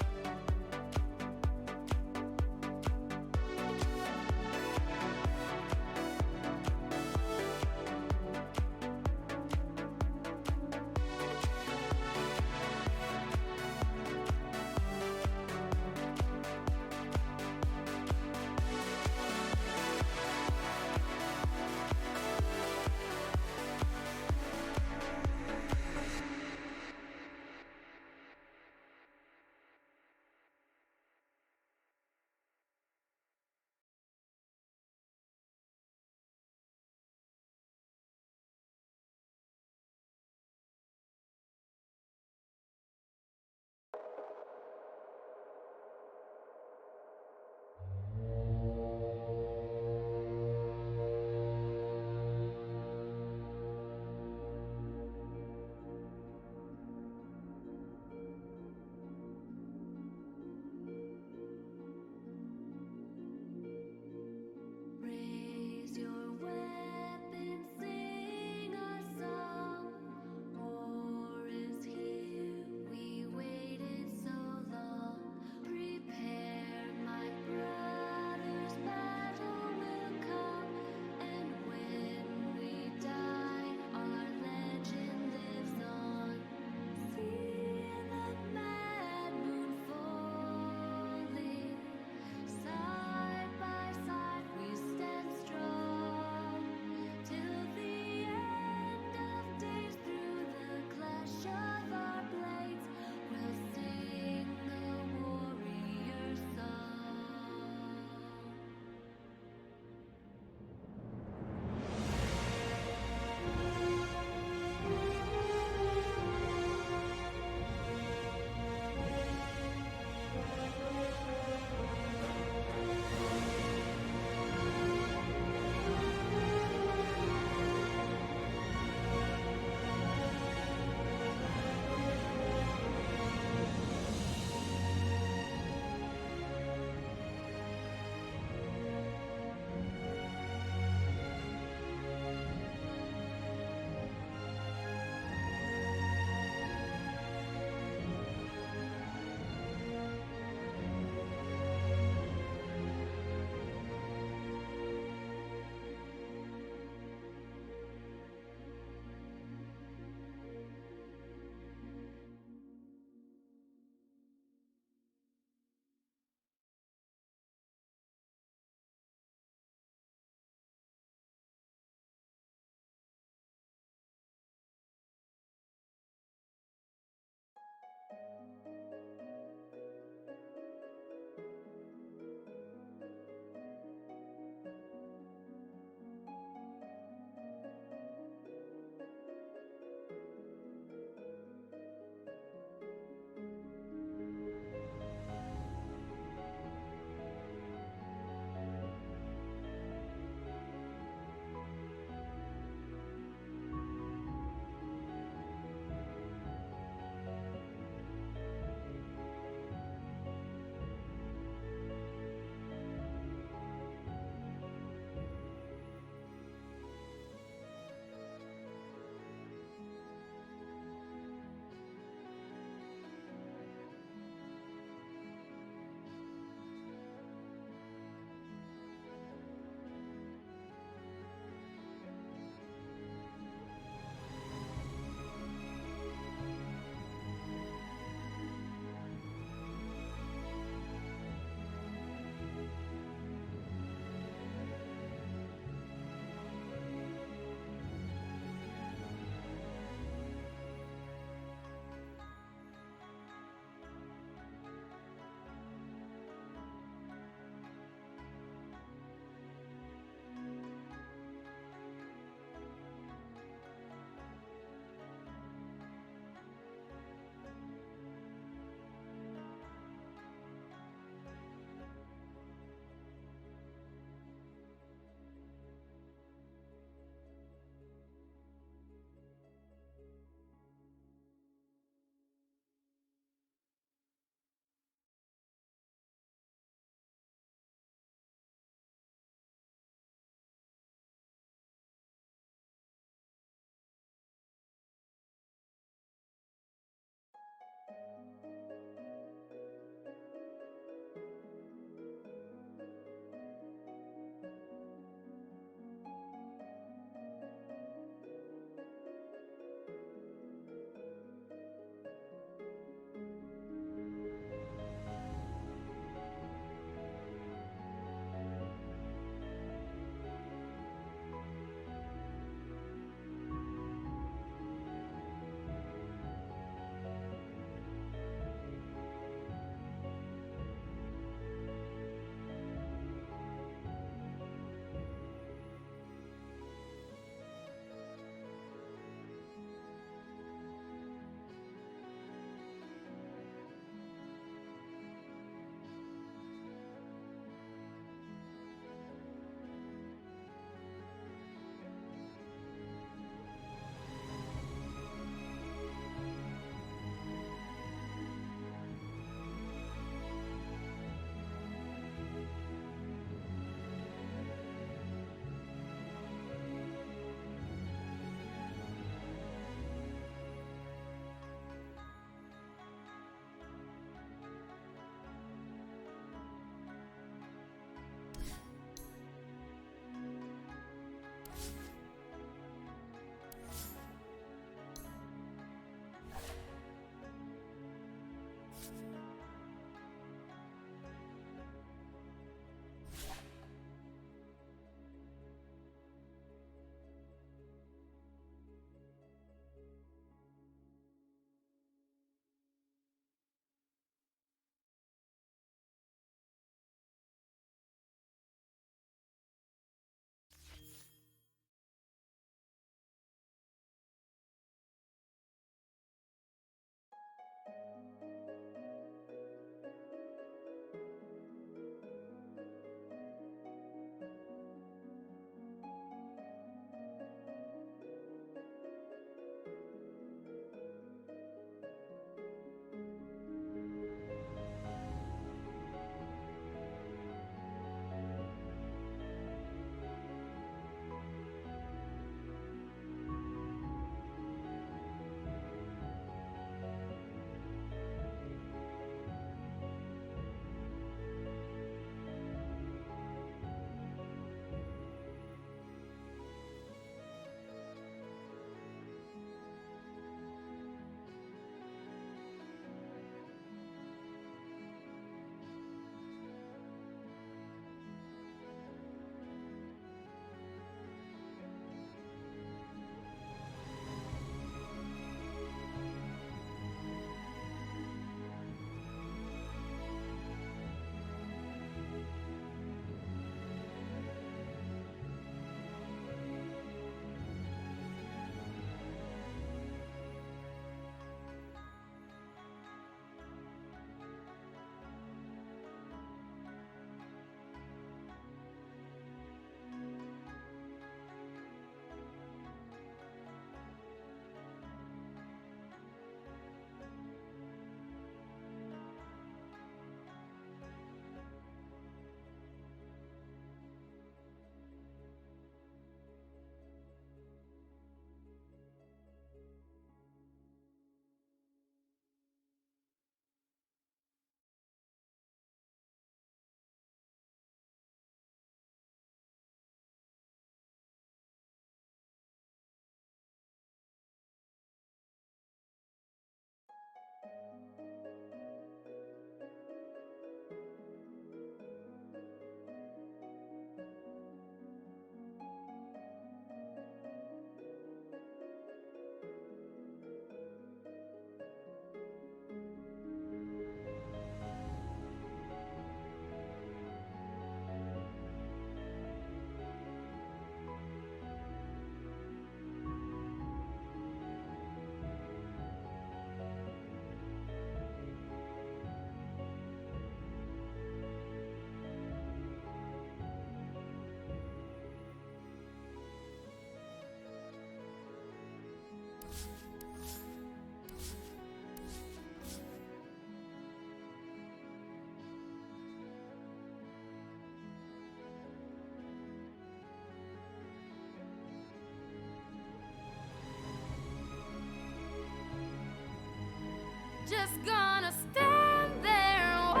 Just gonna stand there.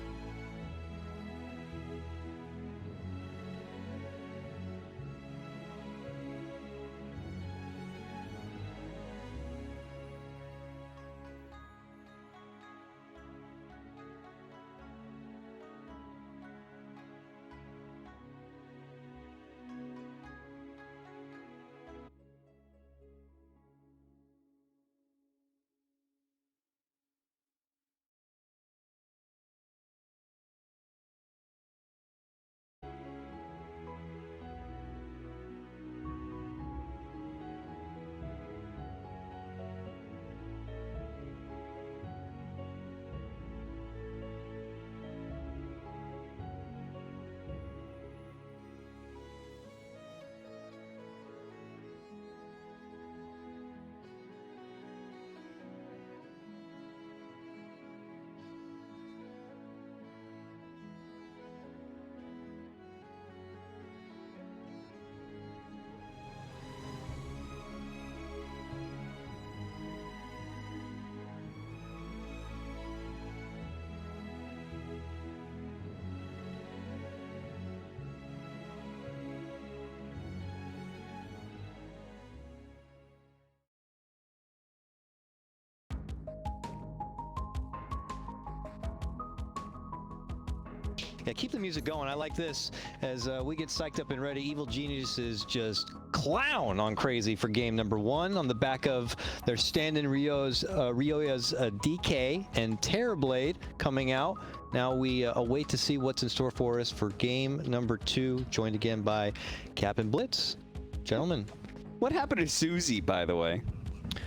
Yeah, keep the music going. I like this as we get psyched up and ready. Evil Geniuses just clown on Crazy for game number 1 on the back of their stand-in Ryoya's DK and Terrorblade coming out. Now we await to see what's in store for us for game number 2, joined again by Captain Blitz. Gentlemen. What happened to Susie, by the way?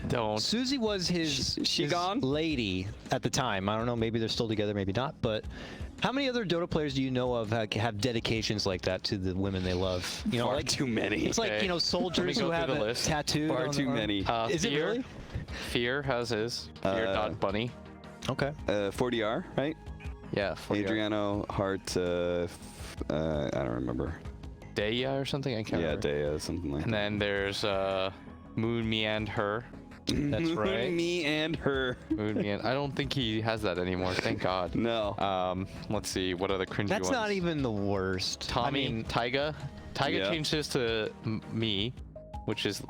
Don't. Susie was his gone? lady at the time. I don't know, maybe they're still together, maybe not, but how many other Dota players do you know of have dedications like that to the women they love? You know, Far like too many. it's like, you know, soldiers go who through have the it list. tattooed Far on too the arm. many. Is it Fear, really? Fear has his. Fear.bunny. Okay. 40R, right? Yeah. 40. Adriano, Hart, I don't remember. Deya or something? I can't Yeah, remember. Dea, something like And that. then there's Moon, Me, and Her. That's right. Me and her. Moon, Me, and I don't think he has that anymore. Thank God. No. Let's see. What other cringy That's ones? not even the worst. Tommy, I mean, Taiga. Taiga Yeah. changed his to Me, which is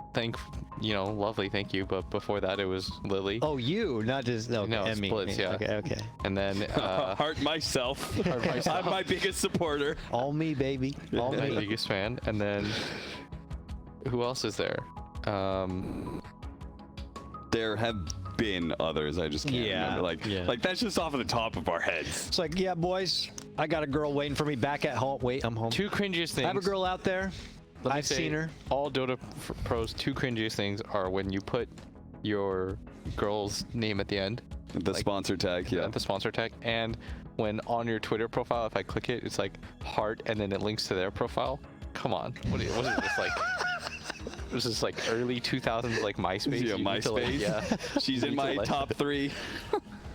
lovely, thank you. But before that, it was Lily. oh, you, not just no, No, me. splits, yeah. Okay. And then Heart myself. myself. I'm my biggest supporter. All me, baby. All my me. biggest fan. And then who else is there? There have been others. I just can't Yeah, remember. yeah. Like that's just off of the top of our heads. It's like, yeah, boys, I got a girl waiting for me back at home. Wait, I'm home. Two cringiest things. I have a girl out there. Let me I've say, seen her. All Dota pros, two cringiest things are when you put your girl's name at the end, The sponsor tag, yeah. at the sponsor tag, and when on your Twitter profile, if I click it, it's like heart, and then it links to their profile. Come on, what is this like? This is like early 2000s, like MySpace. Yeah, You need to, like, MySpace. yeah. She's in You need to, my like- top 3.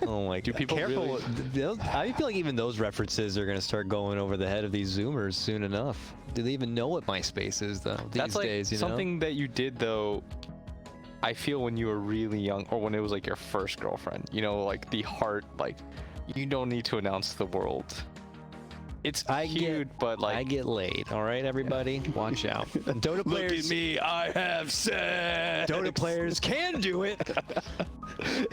Oh my God. people Careful. really- I feel like even those references are going to start going over the head of these Zoomers soon enough. Do they even know what MySpace is, though, these That's like days, you know? something that you did, though, I feel when you were really young, or when it was like your first girlfriend, you know, like the heart, like you don't need to announce to the world. It's cute, but like I get laid. All right, everybody, watch out. And Dota Look players, at me, I have sex. Dota players can do it.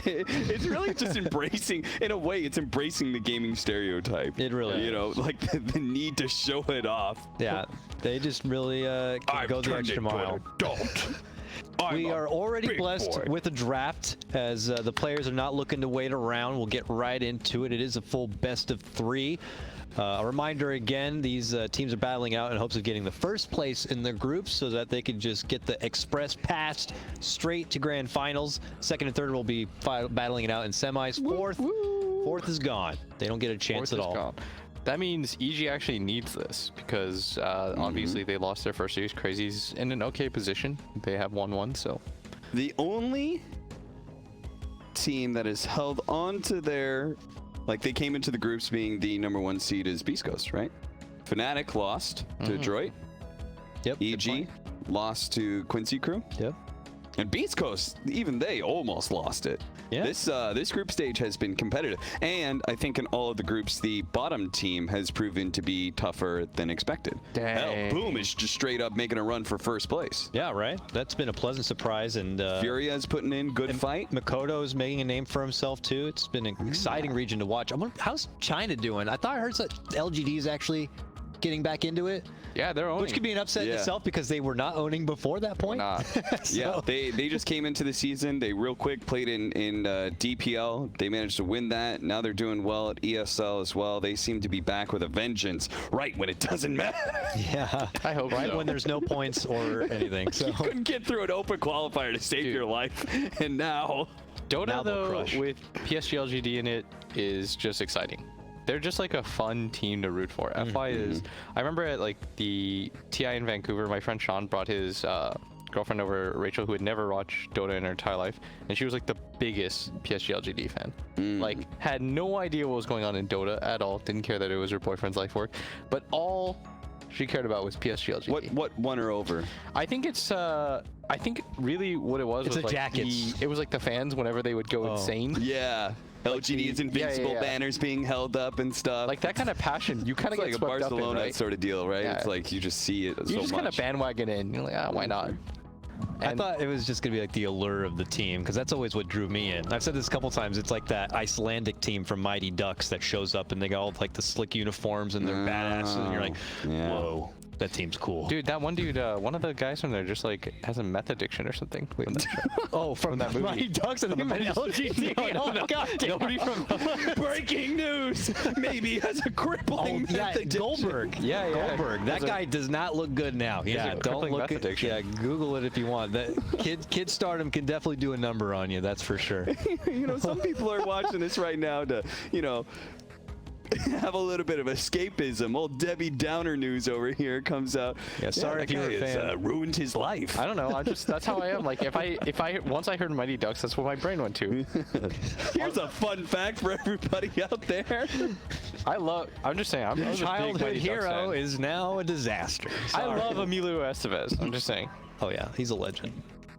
It's really just embracing, in a way, it's embracing the gaming stereotype. It really You know, is. like the need to show it off. Yeah, they just really can go the extra mile. Adult. We are already big blessed boy. with a draft, as the players are not looking to wait around. We'll get right into it. It is a full best of 3. A reminder again, these teams are battling out in hopes of getting the first place in their groups so that they can just get the express pass straight to grand finals. Second and third will be battling it out in semis. Fourth is gone. They don't get a chance fourth at is all. gone. That means EG actually needs this because obviously they lost their first series. Crazy's in an okay position. They have 1-1, so The only team that has held on to their, like they came into the groups being the #1 seed is Beast Coast, right? Fnatic lost to Detroit. Yep. EG lost to Quincy Crew. Yep. And Beast Coast, even they almost lost it. Yeah. This group stage has been competitive, and I think in all of the groups, the bottom team has proven to be tougher than expected. Dang. Hell, Boom is just straight up making a run for first place. Yeah, right. That's been a pleasant surprise, and Furia's putting in good fight. Makoto's making a name for himself too. It's been an exciting region to watch. How's China doing? I thought I heard that LGD is actually getting back into it. Yeah, they're owning. Which could be an upset in Yeah. itself because they were not owning before that point. Not. Yeah, they just came into the season. They real quick played in DPL. They managed to win that. Now they're doing well at ESL as well. They seem to be back with a vengeance right when it doesn't matter. Yeah. I hope Right so. when there's no points or anything. So You couldn't get through an open qualifier to save Dude. your life, and now Dota Now they'll though crush. with PSG LGD in it is just exciting. They're just like a fun team to root for. FY is. I remember at like the TI in Vancouver, my friend Sean brought his girlfriend over, Rachel, who had never watched Dota in her entire life, and she was like the biggest PSG LGD fan. Like had no idea what was going on in Dota at all. Didn't care that it was her boyfriend's life work, but all she cared about was PSG LGD. what won her over? I think it's I think really what it was It's was the like jackets. it was like the fans whenever they would go Oh. insane. Yeah, LGD's invincible yeah. banners being held up and stuff. Like that kind of passion, you kind it's of like get a swept up in, Barcelona right? sort of deal, right? Yeah. It's like you just see it You so just kind of much. bandwagon in. You're like, why not? I And- thought it was just gonna be like the allure of the team because that's always what drew me in. I've said this a couple times. It's like that Icelandic team from Mighty Ducks that shows up and they got all like the slick uniforms and they're badass and you're like, Yeah. whoa, that team's cool. Dude, that one dude, one of the guys from there just like has a meth addiction or something. From that show. Oh, from that movie. Mighty Ducks and him and LGD. Oh, God damn. Nobody from. Breaking news! Maybe has a Oh, crippling yeah, meth addiction. Goldberg. Yeah, yeah. Goldberg. That Has a- guy does not look good now. Yeah, a don't crippling look meth at. addiction. Yeah, Google it if you want. That kid stardom can definitely do a number on you. That's for sure. You know, some people are watching this right now to, you know, have a little bit of escapism. Old Debbie Downer news over here comes out. Yeah, sorry that if you were guy a has, fan. ruined his life. I don't know. I just that's how I am. Like if I once I heard Mighty Ducks, that's what my brain went to. Here's a fun fact for everybody out there. I'm just saying. I was a big Childhood Mighty Ducks hero fan. is now a disaster. I Sorry. love Emilio Estevez. I'm just saying. Oh yeah, he's a legend.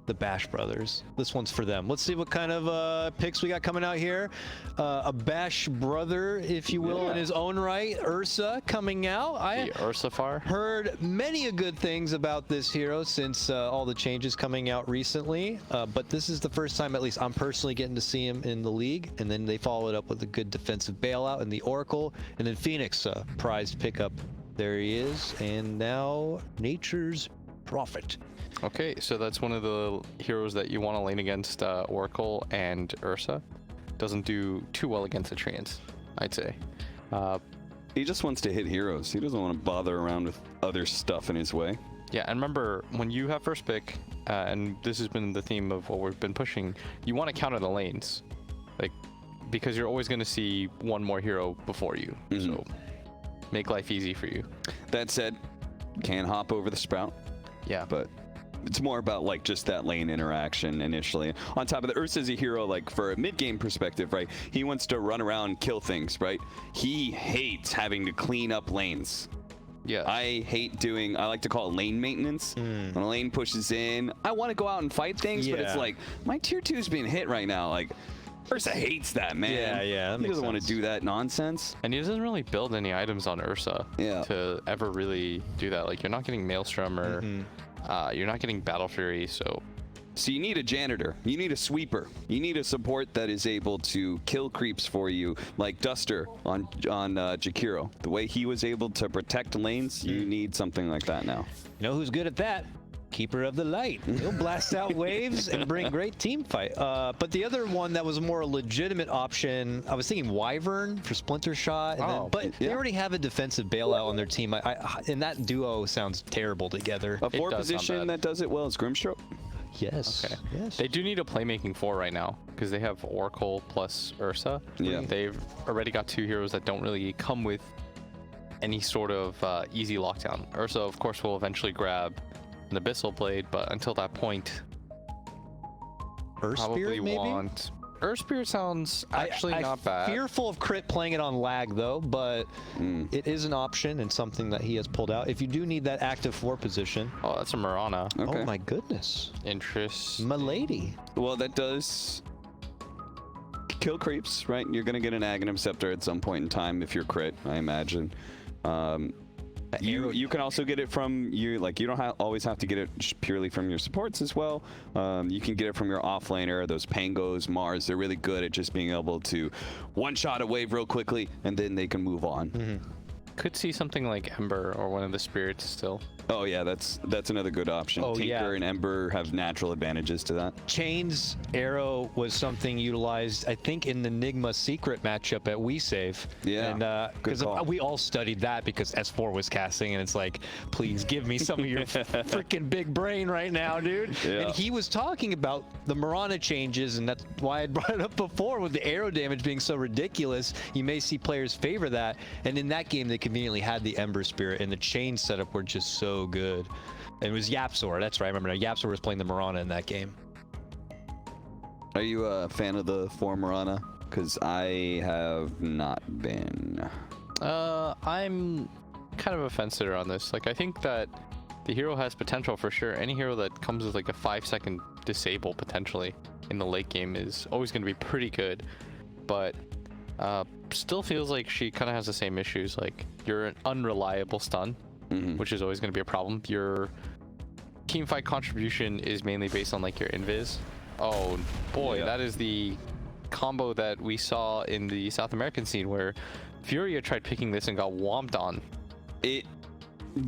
The Bash Brothers. This one's for them. Let's see what kind of picks we got coming out here. A Bash brother, if you will, in his own right. Ursa coming out. I The Ursafar. heard many a good things about this hero since all the changes coming out recently. But this is the first time, at least I'm personally getting to see him in the league. And then they followed up with a good defensive bailout in the Oracle. And then Phoenix, prized pickup. There he is. And now Nature's Prophet. Okay, so that's one of the heroes that you want to lane against Oracle and Ursa. Doesn't do too well against the Treants, I'd say. He just wants to hit heroes. He doesn't want to bother around with other stuff in his way. Yeah, and remember, when you have first pick, and this has been the theme of what we've been pushing, you want to counter the lanes. Like, because you're always going to see one more hero before you. So, make life easy for you. That said, can hop over the sprout, Yeah. but it's more about like just that lane interaction initially. On top of the Ursa's a hero, like for a mid-game perspective, right? He wants to run around, kill things, right? He hates having to clean up lanes. Yeah. I hate doing, I like to call it lane maintenance. When a lane pushes in, I want to go out and fight things, but it's Yeah. like, my tier 2 is being hit right now. Like, Ursa hates that, man. Yeah, that He makes doesn't want to sense. do that nonsense. And he doesn't really build any items on Ursa Yeah. to ever really do that. Like, you're not getting Maelstrom or you're not getting Battle Fury, so So you need a janitor, you need a sweeper, you need a support that is able to kill creeps for you, like Duster on Jakiro. The way he was able to protect lanes, you need something like that now. You know who's good at that? Keeper of the Light. He'll blast out waves and bring great team fight. But the other one that was a more legitimate option, I was thinking Wyvern for Splinter Shot. And Oh, but they already have a defensive bailout on their team. And that duo sounds terrible together. A It 4 does sound position bad. that does it well is Grimstroke. Yes. Okay. Yes. They do need a playmaking 4 right now because they have Oracle plus Ursa. Yeah. They've already got 2 heroes that don't really come with any sort of easy lockdown. Ursa, of course, will eventually grab an Abyssal Blade, but until that point, Earth probably Spirit, maybe? want Earth Spirit sounds actually not bad. Fearful of crit playing it on lag though, but it is an option and something that he has pulled out. If you do need that active 4 position. Oh, that's a Mirana. Okay. Oh my goodness. Interest. Milady. Well, that does kill creeps, right? You're gonna get an Aghanim Scepter at some point in time if you're crit, I imagine. You can also get it from you don't always have to get it purely from your supports as well. You can get it from your offlaner. Those Pangos, Mars, they're really good at just being able to one-shot a wave real quickly, and then they can move on. Could see something like Ember or one of the spirits still. Oh yeah, that's another good option. Oh, Tinker yeah. and Ember have natural advantages to that. Chain's arrow was something utilized, I think, in the Nigma secret matchup at WeSave. Yeah, And good because call. we all studied that because S4 was casting, and it's like, please give me some of your freaking big brain right now, dude. Yeah. And he was talking about the Mirana changes, and that's why I brought it up before with the arrow damage being so ridiculous. You may see players favor that, and in that game they conveniently had the Ember Spirit, and the chain setup were just so good. And it was Yapzor, that's right. I remember now. Yapzor was playing the Mirana in that game. Are you a fan of the 4 Mirana? Because I have not been. I'm kind of a fence sitter on this. Like, I think that the hero has potential for sure. Any hero that comes with like a 5-second disable potentially in the late game is always going to be pretty good. But still feels like she kind of has the same issues. Like, you're an unreliable stun, which is always going to be a problem. Your team fight contribution is mainly based on like your invis. Oh boy, Yeah. that is the combo that we saw in the South American scene where Furia tried picking this and got whomped on. It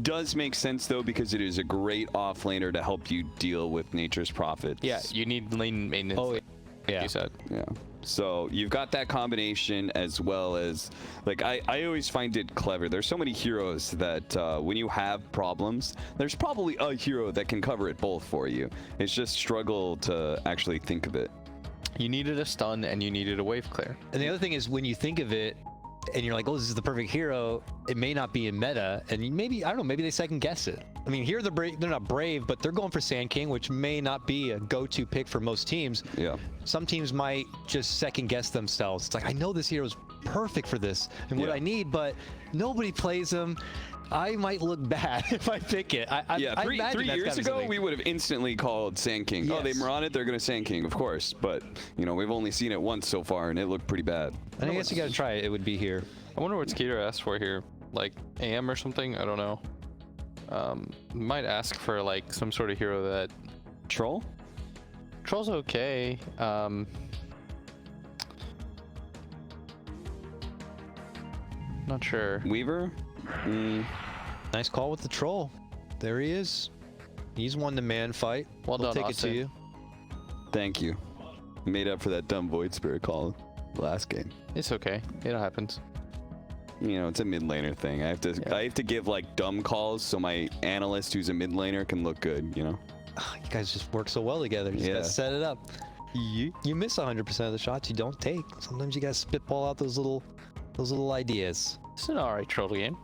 does make sense though, because it is a great offlaner to help you deal with Nature's Prophets. Yeah, you need lane maintenance. Oh, like yeah. you said. Yeah. So you've got that combination, as well as, like, I always find it clever. There's so many heroes that when you have problems, there's probably a hero that can cover it both for you. It's just struggle to actually think of it. You needed a stun and you needed a wave clear. And the other thing is, when you think of it and you're like, oh, this is the perfect hero, it may not be in meta, and maybe, I don't know, maybe they second guess it. I mean, here they're not brave, but they're going for Sand King, which may not be a go-to pick for most teams. Yeah. Some teams might just second guess themselves. It's like, I know this hero is perfect for this and what Yeah. I need, but nobody plays him. I might look bad if I pick it. I Three imagine that's years gotta be ago, something. we would have instantly called Sand King. Oh, they Yes. Mirana, they're going to Sand King, of course. But, you know, we've only seen it once so far, and it looked pretty bad. I guess you got to try it. It would be here. I wonder what Skeeter asked for here. Like AM or something? I don't know. Might ask for like some sort of hero that... Troll? Troll's okay. Not sure. Weaver? Nice call with the troll. There he is. He's won the man fight. Well We'll done, take it to Austin. you. Thank you. Made up for that dumb Void Spirit call last game. It's okay. It happens. You know, it's a mid laner thing. I have to give like dumb calls so my analyst who's a mid laner can look good, you know? You guys just work so well together. You just Yeah. gotta set it up. You miss 100% of the shots you don't take. Sometimes you gotta spitball out those little ideas. It's an alright troll game.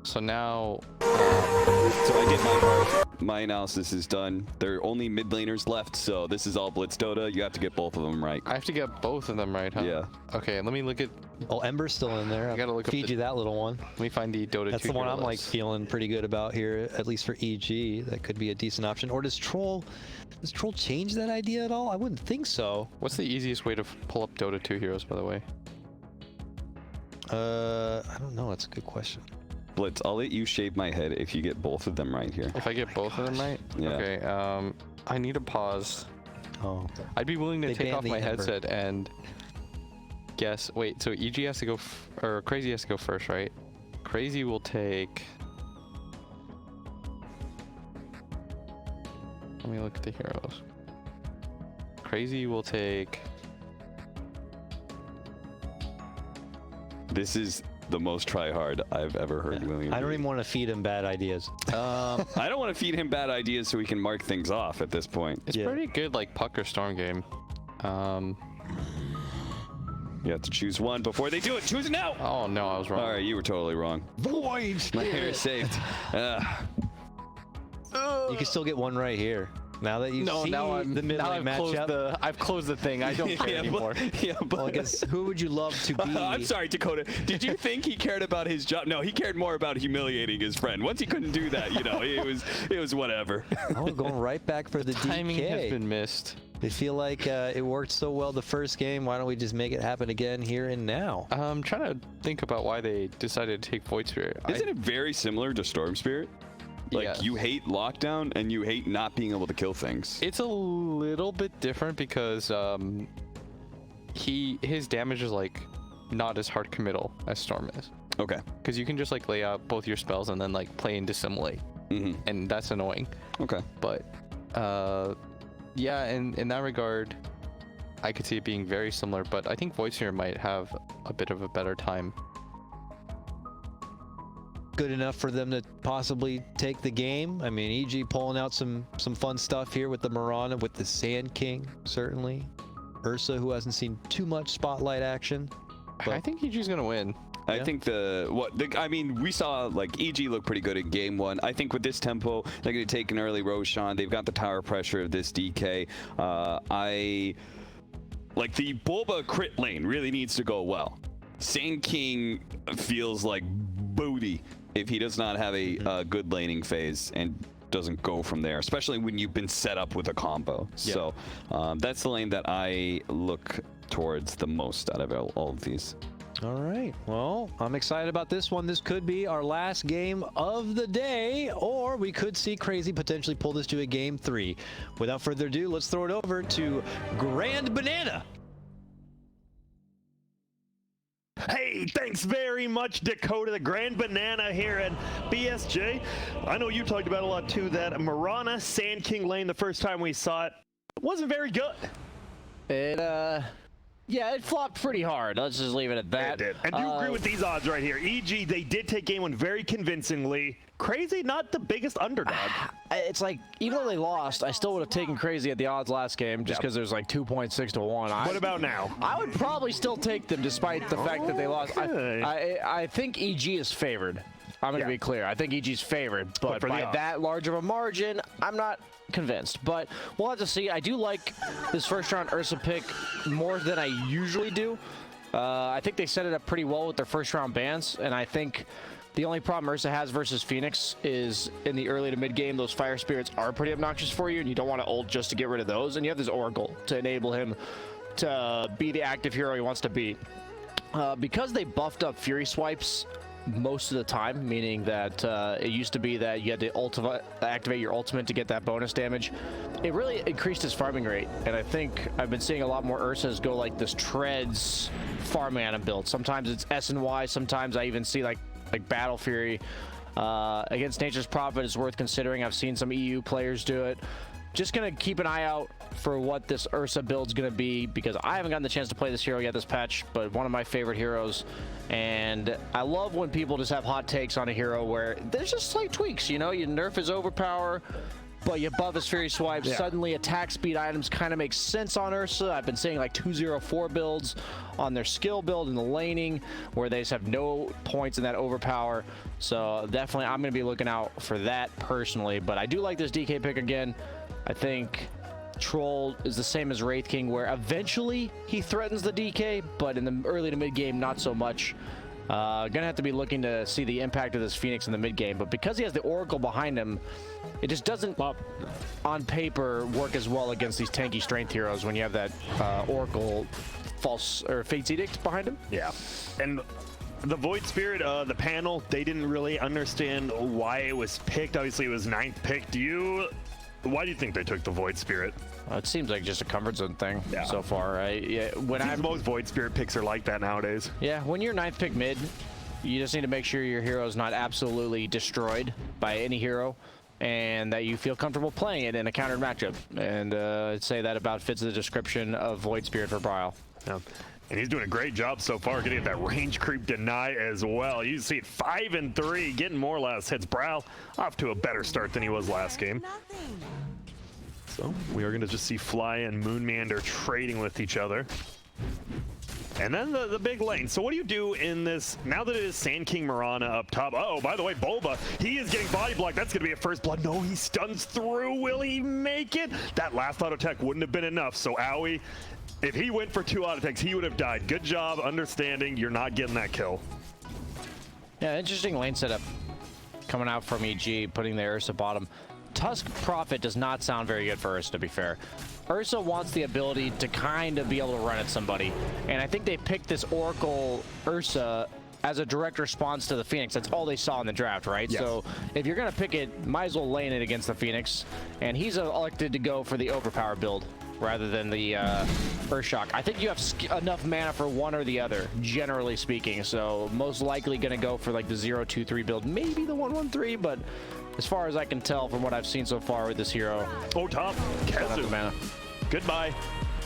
So now... So I get my part. My analysis is done. There are only mid laners left, so this is all Blitz Dota. You have to get both of them right. I have to get both of them right, huh? Yeah. Okay, let me look at... Oh, Ember's still in there. I gotta look up Feed the- you that little one. Let me find the Dota 2 That's the one hero I'm like list. feeling pretty good about here, at least for EG. That could be a decent option. Or does Troll change that idea at all? I wouldn't think so. What's the easiest way to pull up Dota 2 heroes, by the way? I don't know. That's a good question. Blitz, I'll let you shave my head if you get both of them right here. If I get both of them right? Yeah. Okay, I need a pause. Oh, I'd be willing to They take banned off the my Ember. headset and guess. Wait, so EG has to go, or Crazy has to go first, right? Crazy will take... Let me look at the heroes. Crazy will take... This is the most try hard I've ever heard William. I don't be. even want to feed him bad ideas. I don't want to feed him bad ideas so we can mark things off at this point. It's Yeah. pretty good, like Puck or Storm game. You have to choose one before they do it. Choose it now! Oh no, I was wrong. All right, you were totally wrong. Void! My hair is saved. You can still get one right here. Now that you see the mid lane matchup. I've closed the thing. I don't care anymore. Well, I guess who would you love to be? I'm sorry, Dakota. Did you think he cared about his job? No, he cared more about humiliating his friend. Once he couldn't do that, you know, it was whatever. Oh, going right back for the Timing DK. has been missed. They feel like it worked so well the first game. Why don't we just make it happen again here and now? I'm trying to think about why they decided to take Void Spirit. Isn't it very similar to Storm Spirit? Like, Yes. you hate lockdown and you hate not being able to kill things. It's a little bit different because his damage is like not as hard committal as Storm is. Okay. Because you can just like lay out both your spells and then like play and dissimulate, and that's annoying. Okay. But yeah, in that regard, I could see it being very similar. But I think Void Sphere might have a bit of a better time. Good enough for them to possibly take the game. I mean, EG pulling out some fun stuff here with the Mirana, with the Sand King, certainly. Ursa, who hasn't seen too much spotlight action. I think EG's gonna win. I think I mean, we saw like EG look pretty good in game 1. I think with this tempo, they're going to take an early Roshan. They've got the tower pressure of this DK. Like the Bulba crit lane really needs to go well. Sand King feels like booty if he does not have a good laning phase and doesn't go from there, especially when you've been set up with a combo. Yeah. So that's the lane that I look towards the most out of all of these. All right. Well, I'm excited about this one. This could be our last game of the day, or we could see Crazy potentially pull this to a game 3. Without further ado, let's throw it over to Grand Banana. Hey, thanks very much, Dakota, the Grand Banana here at BSJ. I know you talked about a lot too, that Mirana Sand King lane the first time we saw it wasn't very good. Yeah, it flopped pretty hard. Let's just leave it at that. It did. And you agree with these odds right here. EG, they did take game 1 very convincingly. Crazy, not the biggest underdog. It's like, even though they lost, I still would have taken Crazy at the odds last game just because there's like 2.6 to 1. What about now? I would probably still take them despite the fact that they lost. Okay. I think EG is favored. I'm going to be clear. I think EG's favored, but for the by odds. that large of a margin, I'm not convinced. But we'll have to see. I do like this first round Ursa pick more than I usually do. I think they set it up pretty well with their first round bans, and I think the only problem Ursa has versus Phoenix is in the early to mid game, those fire spirits are pretty obnoxious for you, and you don't want to ult just to get rid of those. And you have this Oracle to enable him to be the active hero he wants to be. Because they buffed up Fury swipes most of the time, meaning that it used to be that you had to activate your ultimate to get that bonus damage. It really increased his farming rate, and I think I've been seeing a lot more Ursas go like this Treads farm mana build. Sometimes it's S and Y, sometimes I even see like Battle Fury. Against Nature's Prophet is worth considering. I've seen some EU players do it. Just gonna keep an eye out for what this Ursa build's gonna be, because I haven't gotten the chance to play this hero yet this patch, but one of my favorite heroes. And I love when people just have hot takes on a hero where there's just slight tweaks, you know, you nerf his overpower, but you buff his Fury Swipe, suddenly attack speed items kind of make sense on Ursa. I've been seeing like 204 builds on their skill build in the laning where they just have no points in that overpower. So definitely I'm going to be looking out for that personally, but I do like this DK pick again. I think Troll is the same as Wraith King, where eventually he threatens the DK, but in the early to mid game, not so much. Gonna have to be looking to see the impact of this Phoenix in the mid game, but because he has the Oracle behind him, it just doesn't, on paper, work as well against these tanky strength heroes when you have that Oracle false or Fate's Edict behind him. Yeah, and the Void Spirit, the panel, they didn't really understand why it was picked. Obviously, it was 9th pick. Why do you think they took the Void Spirit? It seems like just a comfort zone thing so far. Most Void Spirit picks are like that nowadays. Yeah, when you're 9th pick mid, you just need to make sure your hero is not absolutely destroyed by any hero, and that you feel comfortable playing it in a countered matchup. And I'd say that about fits the description of Void Spirit for Bryle. Yeah. And he's doing a great job so far getting that range creep deny as well. You see it 5 and 3, getting more last hits. Bryle off to a better start than he was last game. So we are going to just see Fly and Moonmander trading with each other. And then the big lane. So what do you do in this, now that it is Sand King Mirana up top? Oh, by the way, Bulba, he is getting body blocked. That's going to be a first blood. No, he stuns through. Will he make it? That last auto tech wouldn't have been enough. So Aoi, if he went for 2 auto techs, he would have died. Good job understanding you're not getting that kill. Yeah, interesting lane setup coming out from EG, putting the Ursa bottom. Tusk Prophet does not sound very good for Ursa, to be fair. Ursa wants the ability to kind of be able to run at somebody, and I think they picked this Oracle Ursa as a direct response to the Phoenix. That's all they saw in the draft, right? Yes. So if you're going to pick it, might as well lane it against the Phoenix, and he's elected to go for the overpower build rather than the Earthshock. I think you have enough mana for one or the other, generally speaking, so most likely going to go for like the 0-2-3 build, maybe the 1-1-3, but as far as I can tell from what I've seen so far with this hero. Oh, top. Kezu. Goodbye.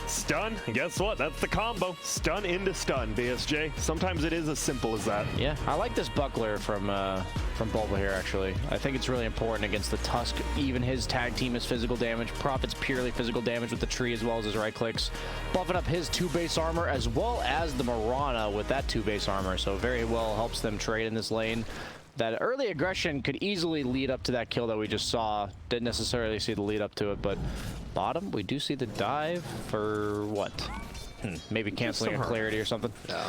Stun. And guess what? That's the combo. Stun into stun, BSJ. Sometimes it is as simple as that. Yeah, I like this buckler from Bulba here, actually. I think it's really important against the Tusk. Even his tag team is physical damage. Prophet's purely physical damage with the tree as well as his right clicks. Buffing up his 2 base armor as well as the Mirana with that 2 base armor. So very well helps them trade in this lane. That early aggression could easily lead up to that kill that we just saw. Didn't necessarily see the lead up to it, but bottom, we do see the dive for what? Maybe canceling a clarity or something. Yeah.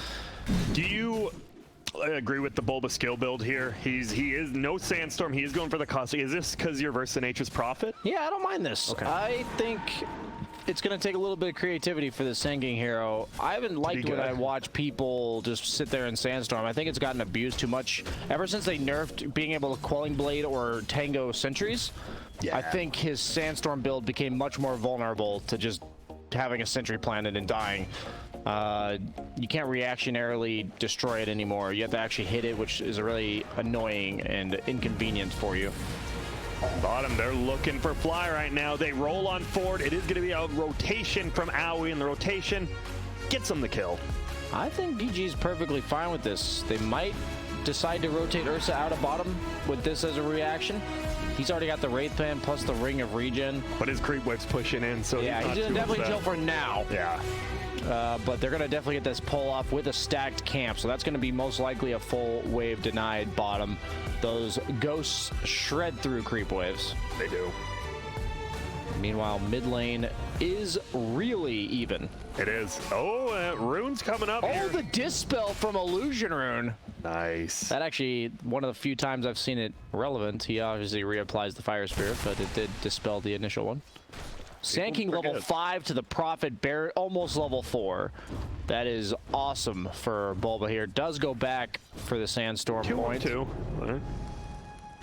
Do you agree with the Bulba skill build here? He is no Sandstorm. He is going for the caustic. Is this because you're versus Nature's Prophet? Yeah, I don't mind this. Okay. I think it's going to take a little bit of creativity for the Sand King hero. I haven't liked when I watch people just sit there in Sandstorm. I think it's gotten abused too much. Ever since they nerfed being able to Quelling Blade or Tango Sentries, I think his Sandstorm build became much more vulnerable to just having a Sentry planted and dying. You can't reactionarily destroy it anymore. You have to actually hit it, which is really annoying and inconvenient for you. Bottom, they're looking for fly right now. They roll on forward. It is going to be a rotation from Aoi, and the rotation gets them the kill. I think DG's perfectly fine with this. They might decide to rotate Ursa out of bottom with this as a reaction. He's already got the Wraith Band plus the Ring of Regen. But his creep wave's pushing in, so yeah, he's gonna definitely chill for now. Yeah. But they're gonna definitely get this pull off with a stacked camp, so that's gonna be most likely a full wave denied bottom. Those ghosts shred through creep waves. They do. Meanwhile, mid lane is really even. It is. Oh, Rune's coming up here. Oh, the Dispel from Illusion Rune. Nice. That actually, one of the few times I've seen it relevant. He obviously reapplies the Fire Spirit, but it did dispel the initial one. Sand King level 5 to the Prophet, Barret almost level 4. That is awesome for Bulba here. Does go back for the Sandstorm point. 2-1-2. Right.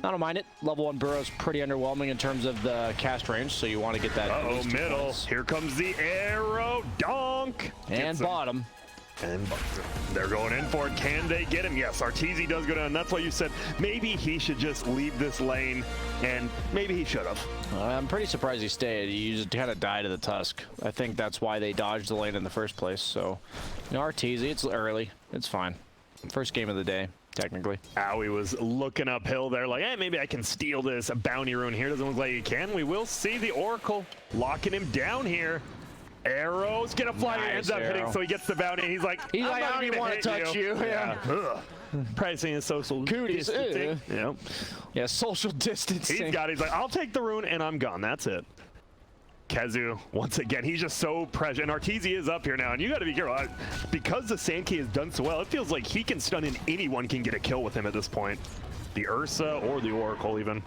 I don't mind it. Level 1 Burrow's pretty underwhelming in terms of the cast range, so you want to get that. Uh-oh, middle. Points. Here comes the arrow. Donk. And bottom. And they're going in for it. Can they get him? Yes, Arteezy does go down. That's why you said maybe he should just leave this lane, and maybe he should have. I'm pretty surprised he stayed. He just kind of died to the Tusk. I think that's why they dodged the lane in the first place. So, you know, Arteezy, it's early. It's fine. First game of the day, technically. Aoi was looking uphill there like, hey, maybe I can steal this bounty rune here. Doesn't look like you can. We will see the Oracle locking him down here. Arrow's gonna fly, nice, ends up hitting, so he gets the bounty. He's like, I don't even want to touch you. Yeah. Pricing is social distancing. Yep. Yeah, social distancing. He's like, I'll take the rune and I'm gone. That's it. Kezu, once again, he's just so pressured. And Arteezy is up here now, and you got to be careful. Because the Sand King has done so well, it feels like he can stun and anyone can get a kill with him at this point. The Ursa or the Oracle even.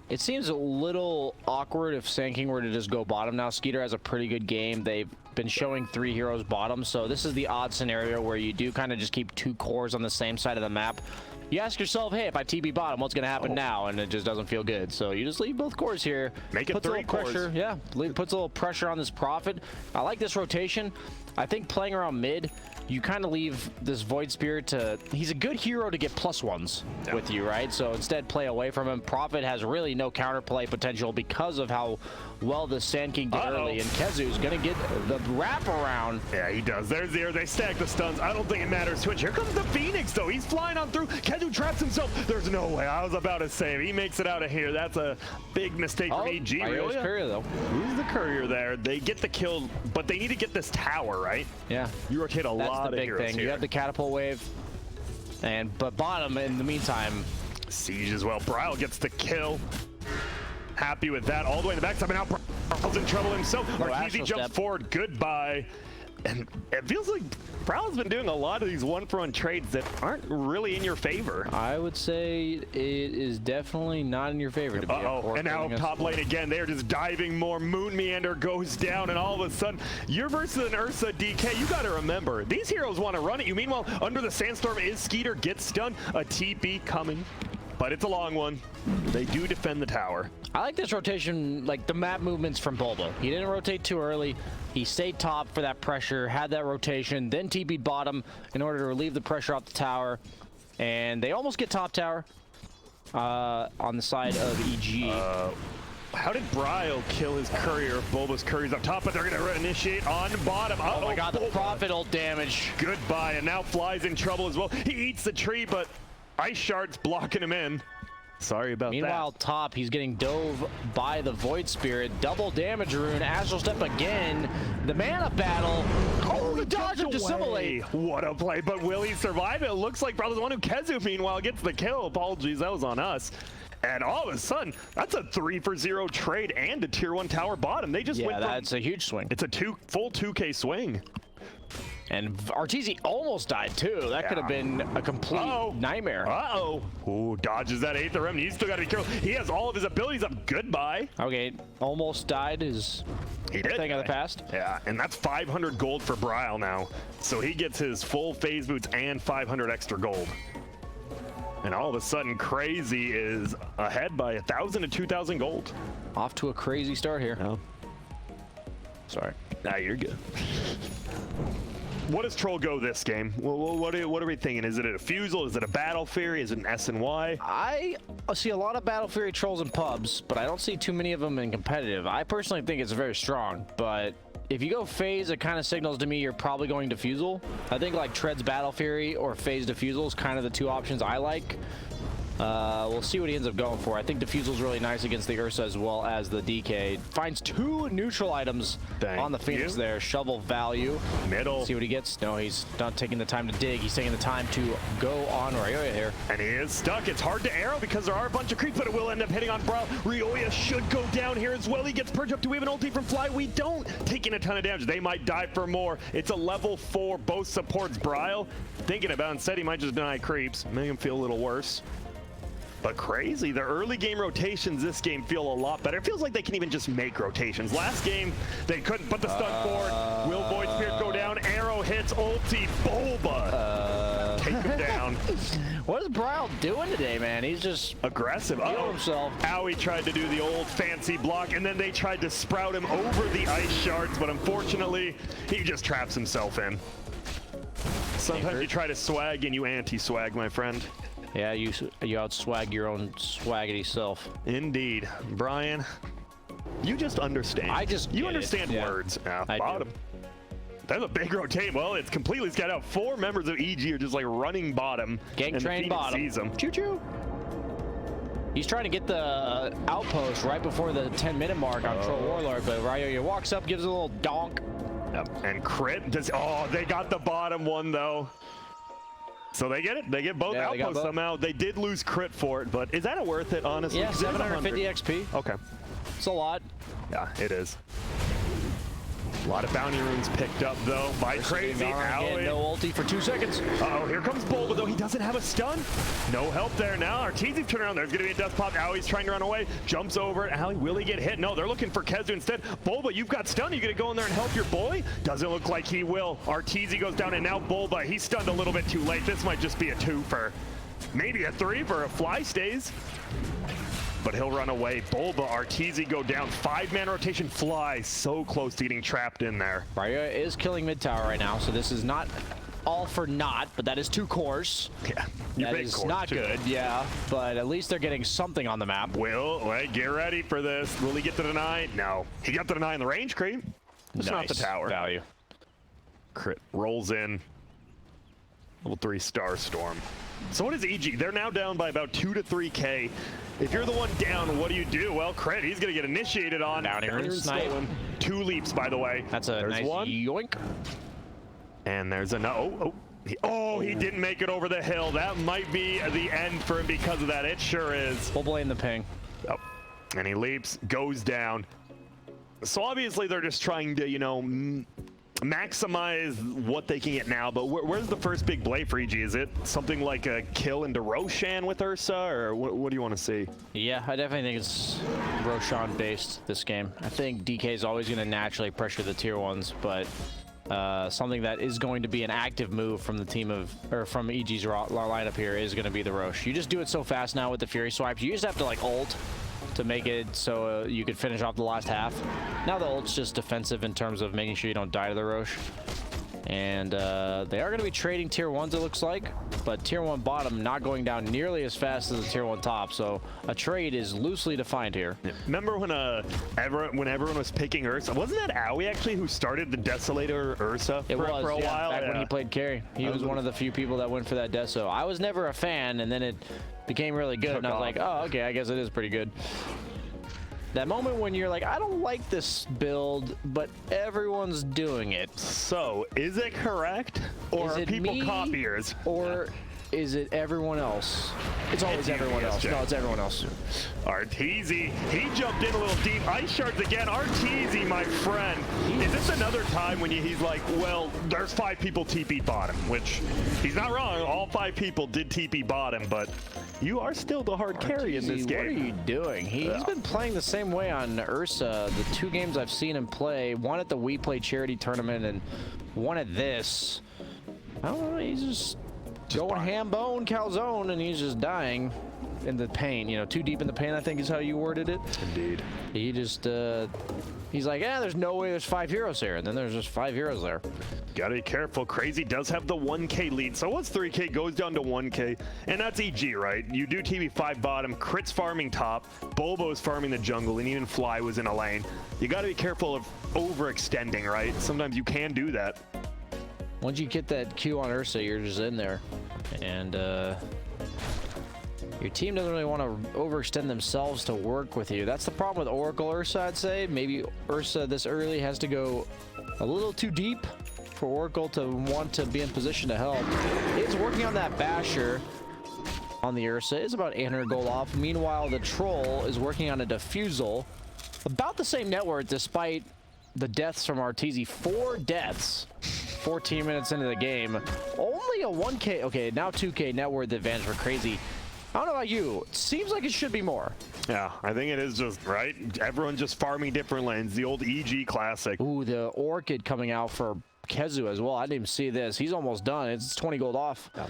It seems a little awkward if Sand King were to just go bottom now. Skeeter has a pretty good game. They've been showing 3 heroes bottom, so this is the odd scenario where you do kind of just keep 2 cores on the same side of the map. You ask yourself, hey, if I TB bottom, what's going to happen now? And it just doesn't feel good. So you just leave both cores here. Make it 3 cores. Pressure. Yeah, puts a little pressure on this Prophet. I like this rotation. I think playing around mid, you kind of leave this Void Spirit to... He's a good hero to get +1s with you, right? So instead, play away from him. Prophet has really no counterplay potential because of how well the Sand King did early, and Kezu's gonna get the wraparound. Yeah, he does. There's the air. They stack the stuns. I don't think it matters too much. Here comes the Phoenix, though. He's flying on through. Kezu traps himself. There's no way. I was about to say, he makes it out of here. That's a big mistake from EG. Really? Courier, though. He's the courier there. They get the kill, but they need to get this tower, right? Yeah. You rotate a lot of That's the big heroes thing. here. You have the catapult wave, but bottom in the meantime. Siege as well. Bryle gets the kill. Happy with that. All the way in the backside, but now Bryle's in trouble himself. Arteezy jumps forward. Goodbye. And it feels like Bryle's been doing a lot of these one-for-one trades that aren't really in your favor. I would say it is definitely not in your favor to be. And now top lane again. They're just diving more. Moon Meander goes down, and all of a sudden, you're versus an Ursa DK. You got to remember, these heroes want to run at you. Meanwhile, under the sandstorm is Skeeter, gets stunned. A TP coming, but it's a long one. They do defend the tower. I like this rotation, like the map movements from Bulba. He didn't rotate too early. He stayed top for that pressure, had that rotation, then TP'd bottom in order to relieve the pressure off the tower. And they almost get top tower on the side of EG. How did Bryle kill his courier if Bulba's courier's up top, but they're going to initiate on bottom. Oh my god, the Prophet ult damage. Goodbye, and now Fly's in trouble as well. He eats the tree, but Ice Shard's blocking him in. Sorry about that. Meanwhile, top, he's getting dove by the Void Spirit. Double damage rune, Astral Step again. The mana battle. Oh, the dodge of Dissimulate. What a play, but will he survive? It looks like probably the one who Kezu, meanwhile, gets the kill. Apologies, that was on us. And all of a sudden, that's a 3-for-0 trade and a tier 1 tower bottom. They just went from, that's a huge swing. It's a full 2K swing. And Arteezy almost died too. That could have been a complete nightmare. Ooh, dodges that 8th RM. He's still got to be careful. He has all of his abilities up. Goodbye. Okay, almost died is a thing of the past. Yeah, and that's 500 gold for Bryle now. So he gets his full phase boots and 500 extra gold. And all of a sudden, Crazy is ahead by 1,000 to 2,000 gold. Off to a crazy start here. Oh. Sorry. Nah, you're good. What does Troll go this game? What are we thinking? Is it a Fusel? Is it a Battle Fury? Is it an SNY? I see a lot of Battle Fury trolls in pubs, but I don't see too many of them in competitive. I personally think it's very strong, but if you go phase, it kind of signals to me you're probably going to Fusel. I think like Tread's Battle Fury or phase Diffusal is kind of the two options I like. We'll see what he ends up going for. I think Diffusal's really nice against the Ursa as well as the DK. Finds 2 neutral items on the Phoenix there. Shovel value. Middle. See what he gets. No, he's not taking the time to dig. He's taking the time to go on Ryoya here. And he is stuck. It's hard to arrow because there are a bunch of creeps, but it will end up hitting on Bryle. Ryoya should go down here as well. He gets purged up. Do we have an ulti from Fly? We don't. Taking a ton of damage. They might die for more. It's a level 4. Both supports Bryle. Thinking about it, instead he might just deny creeps. Make him feel a little worse. But Crazy, the early game rotations this game feel a lot better. It feels like they can even just make rotations. Last game, they couldn't put the stun forward. Will Void Spirit go down? Arrow hits, ulti, Bulba. Take him down. What is Bryle doing today, man? He's just aggressive. himself. Owie tried to do the old fancy block, and then they tried to sprout him over the ice shards, but unfortunately, he just traps himself in. Sometimes you try to swag and you anti-swag, my friend. Yeah, you out-swag your own swaggity self. Indeed. Brian, you just understand. You understand words. Bottom. That's a big rotate. Well, it's completely scattered out. 4 members of EG are just like running bottom. Gang train bottom. Sees them. Choo-choo. He's trying to get the outpost right before the 10-minute mark on Troll Warlord, but Ryoya walks up, gives a little donk. Yep. And crit does. Oh, they got the bottom one though. So they get it. They get both outposts somehow. They did lose crit for it, but is that worth it, honestly? Yeah, 750 XP. Okay. It's a lot. Yeah, it is. A lot of bounty runes picked up, though, by Crazy. Again, no ulti for 2 seconds. Uh-oh, here comes Bulba, though. He doesn't have a stun. No help there now. Arteezy turn around. There's going to be a death pop. Owie's trying to run away. Jumps over it. Owie, will he get hit? No, they're looking for Kezu instead. Bulba, you've got stun. You going to go in there and help your boy? Doesn't look like he will. Arteezy goes down, and now Bulba. He's stunned a little bit too late. This might just be a 2 for maybe a 3 for a Fly stays. But he'll run away. Bulba, Arteezy go down. 5-man rotation. Fly so close to getting trapped in there. Ryoya is killing mid tower right now, so this is not all for naught, but that is 2 cores. Yeah, you That make is cores, not too. good, yeah, but at least they're getting something on the map. Will, wait, get ready for this. Will he get to the 9? No. He got to the 9 in the range creep. Just not the Nice tower. value. Crit rolls in. Level 3 Star Storm. So what is EG? They're now down by about 2 to 3K. If you're the one down, what do? Well, Crit, he's going to get initiated on. Down here and snipe. stolen. 2 leaps, by the way. That's a There's nice one. yoink. And there's another. He didn't make it over the hill. That might be the end for him because of that. It sure is. We'll blame the ping. Oh. And he leaps, goes down. So obviously they're just trying to, you know, maximize what they can get now. But where's the first big play for EG? Is it something like a kill into Roshan with Ursa, or what do you want to see? Yeah, I definitely think it's Roshan based this game. I think DK is always going to naturally pressure the tier 1s, but something that is going to be an active move from the team of, or from EG's lineup here is going to be the Rosh. You just do it so fast now with the Fury swipes. You just have to like ult to make it so you could finish off the last half. Now the ult's just defensive in terms of making sure you don't die to the Rosh. And they are going to be trading tier 1s, it looks like, but tier 1 bottom not going down nearly as fast as the tier 1 top, so a trade is loosely defined here. Yeah. Remember when everyone was picking Ursa? Wasn't that Aoi actually who started the Desolator Ursa for a while? Back when he played carry. He was one of the few people that went for that Deso. I was never a fan, and then it became really good, and I was like, oh, okay, I guess it is pretty good. That moment when you're like, I don't like this build, but everyone's doing it. So, is it correct? Or Is are it people me? copiers? Or is it everyone else? It's always you, everyone else. ESJ. No, it's everyone else. Arteezy, he jumped in a little deep. Ice shards again. Arteezy, my friend. Is this another time when he's like, well, there's 5 people TP bottom, which he's not wrong. All 5 people did TP bottom, but you are still the hard carry in this Arteezy, game. What are you doing? He's been playing the same way on Ursa. The 2 games I've seen him play, one at the We Play charity tournament and one at this. I don't know, he's just going ham bone, calzone, and he's just dying in the pain. You know, too deep in the pain, I think is how you worded it. Indeed. He just, he's like, yeah, there's no way there's 5 heroes here. And then there's just 5 heroes there. Gotta be careful. Crazy does have the 1K lead. So once 3K goes down to 1K, and that's EG, right? You do TV5 bottom, Crit's farming top, Bobo's farming the jungle, and even Fly was in a lane. You gotta be careful of overextending, right? Sometimes you can do that. Once you get that Q on Ursa, you're just in there. And your team doesn't really want to overextend themselves to work with you. That's the problem with Oracle Ursa, I'd say. Maybe Ursa this early has to go a little too deep for Oracle to want to be in position to help. It's working on that Basher on the Ursa. It's about 800 gold off. Meanwhile, the Troll is working on a Diffusal. About the same net worth despite the deaths from Arteezy. 4 deaths. 14 minutes into the game. Only a 1K, okay, now 2K net worth advantage for Crazy. I don't know about you. It seems like it should be more. Yeah, I think it is just, right? Everyone just farming different lanes. The old EG classic. Ooh, the Orchid coming out for Kezu as well. I didn't even see this. He's almost done. It's 20 gold off. Yeah.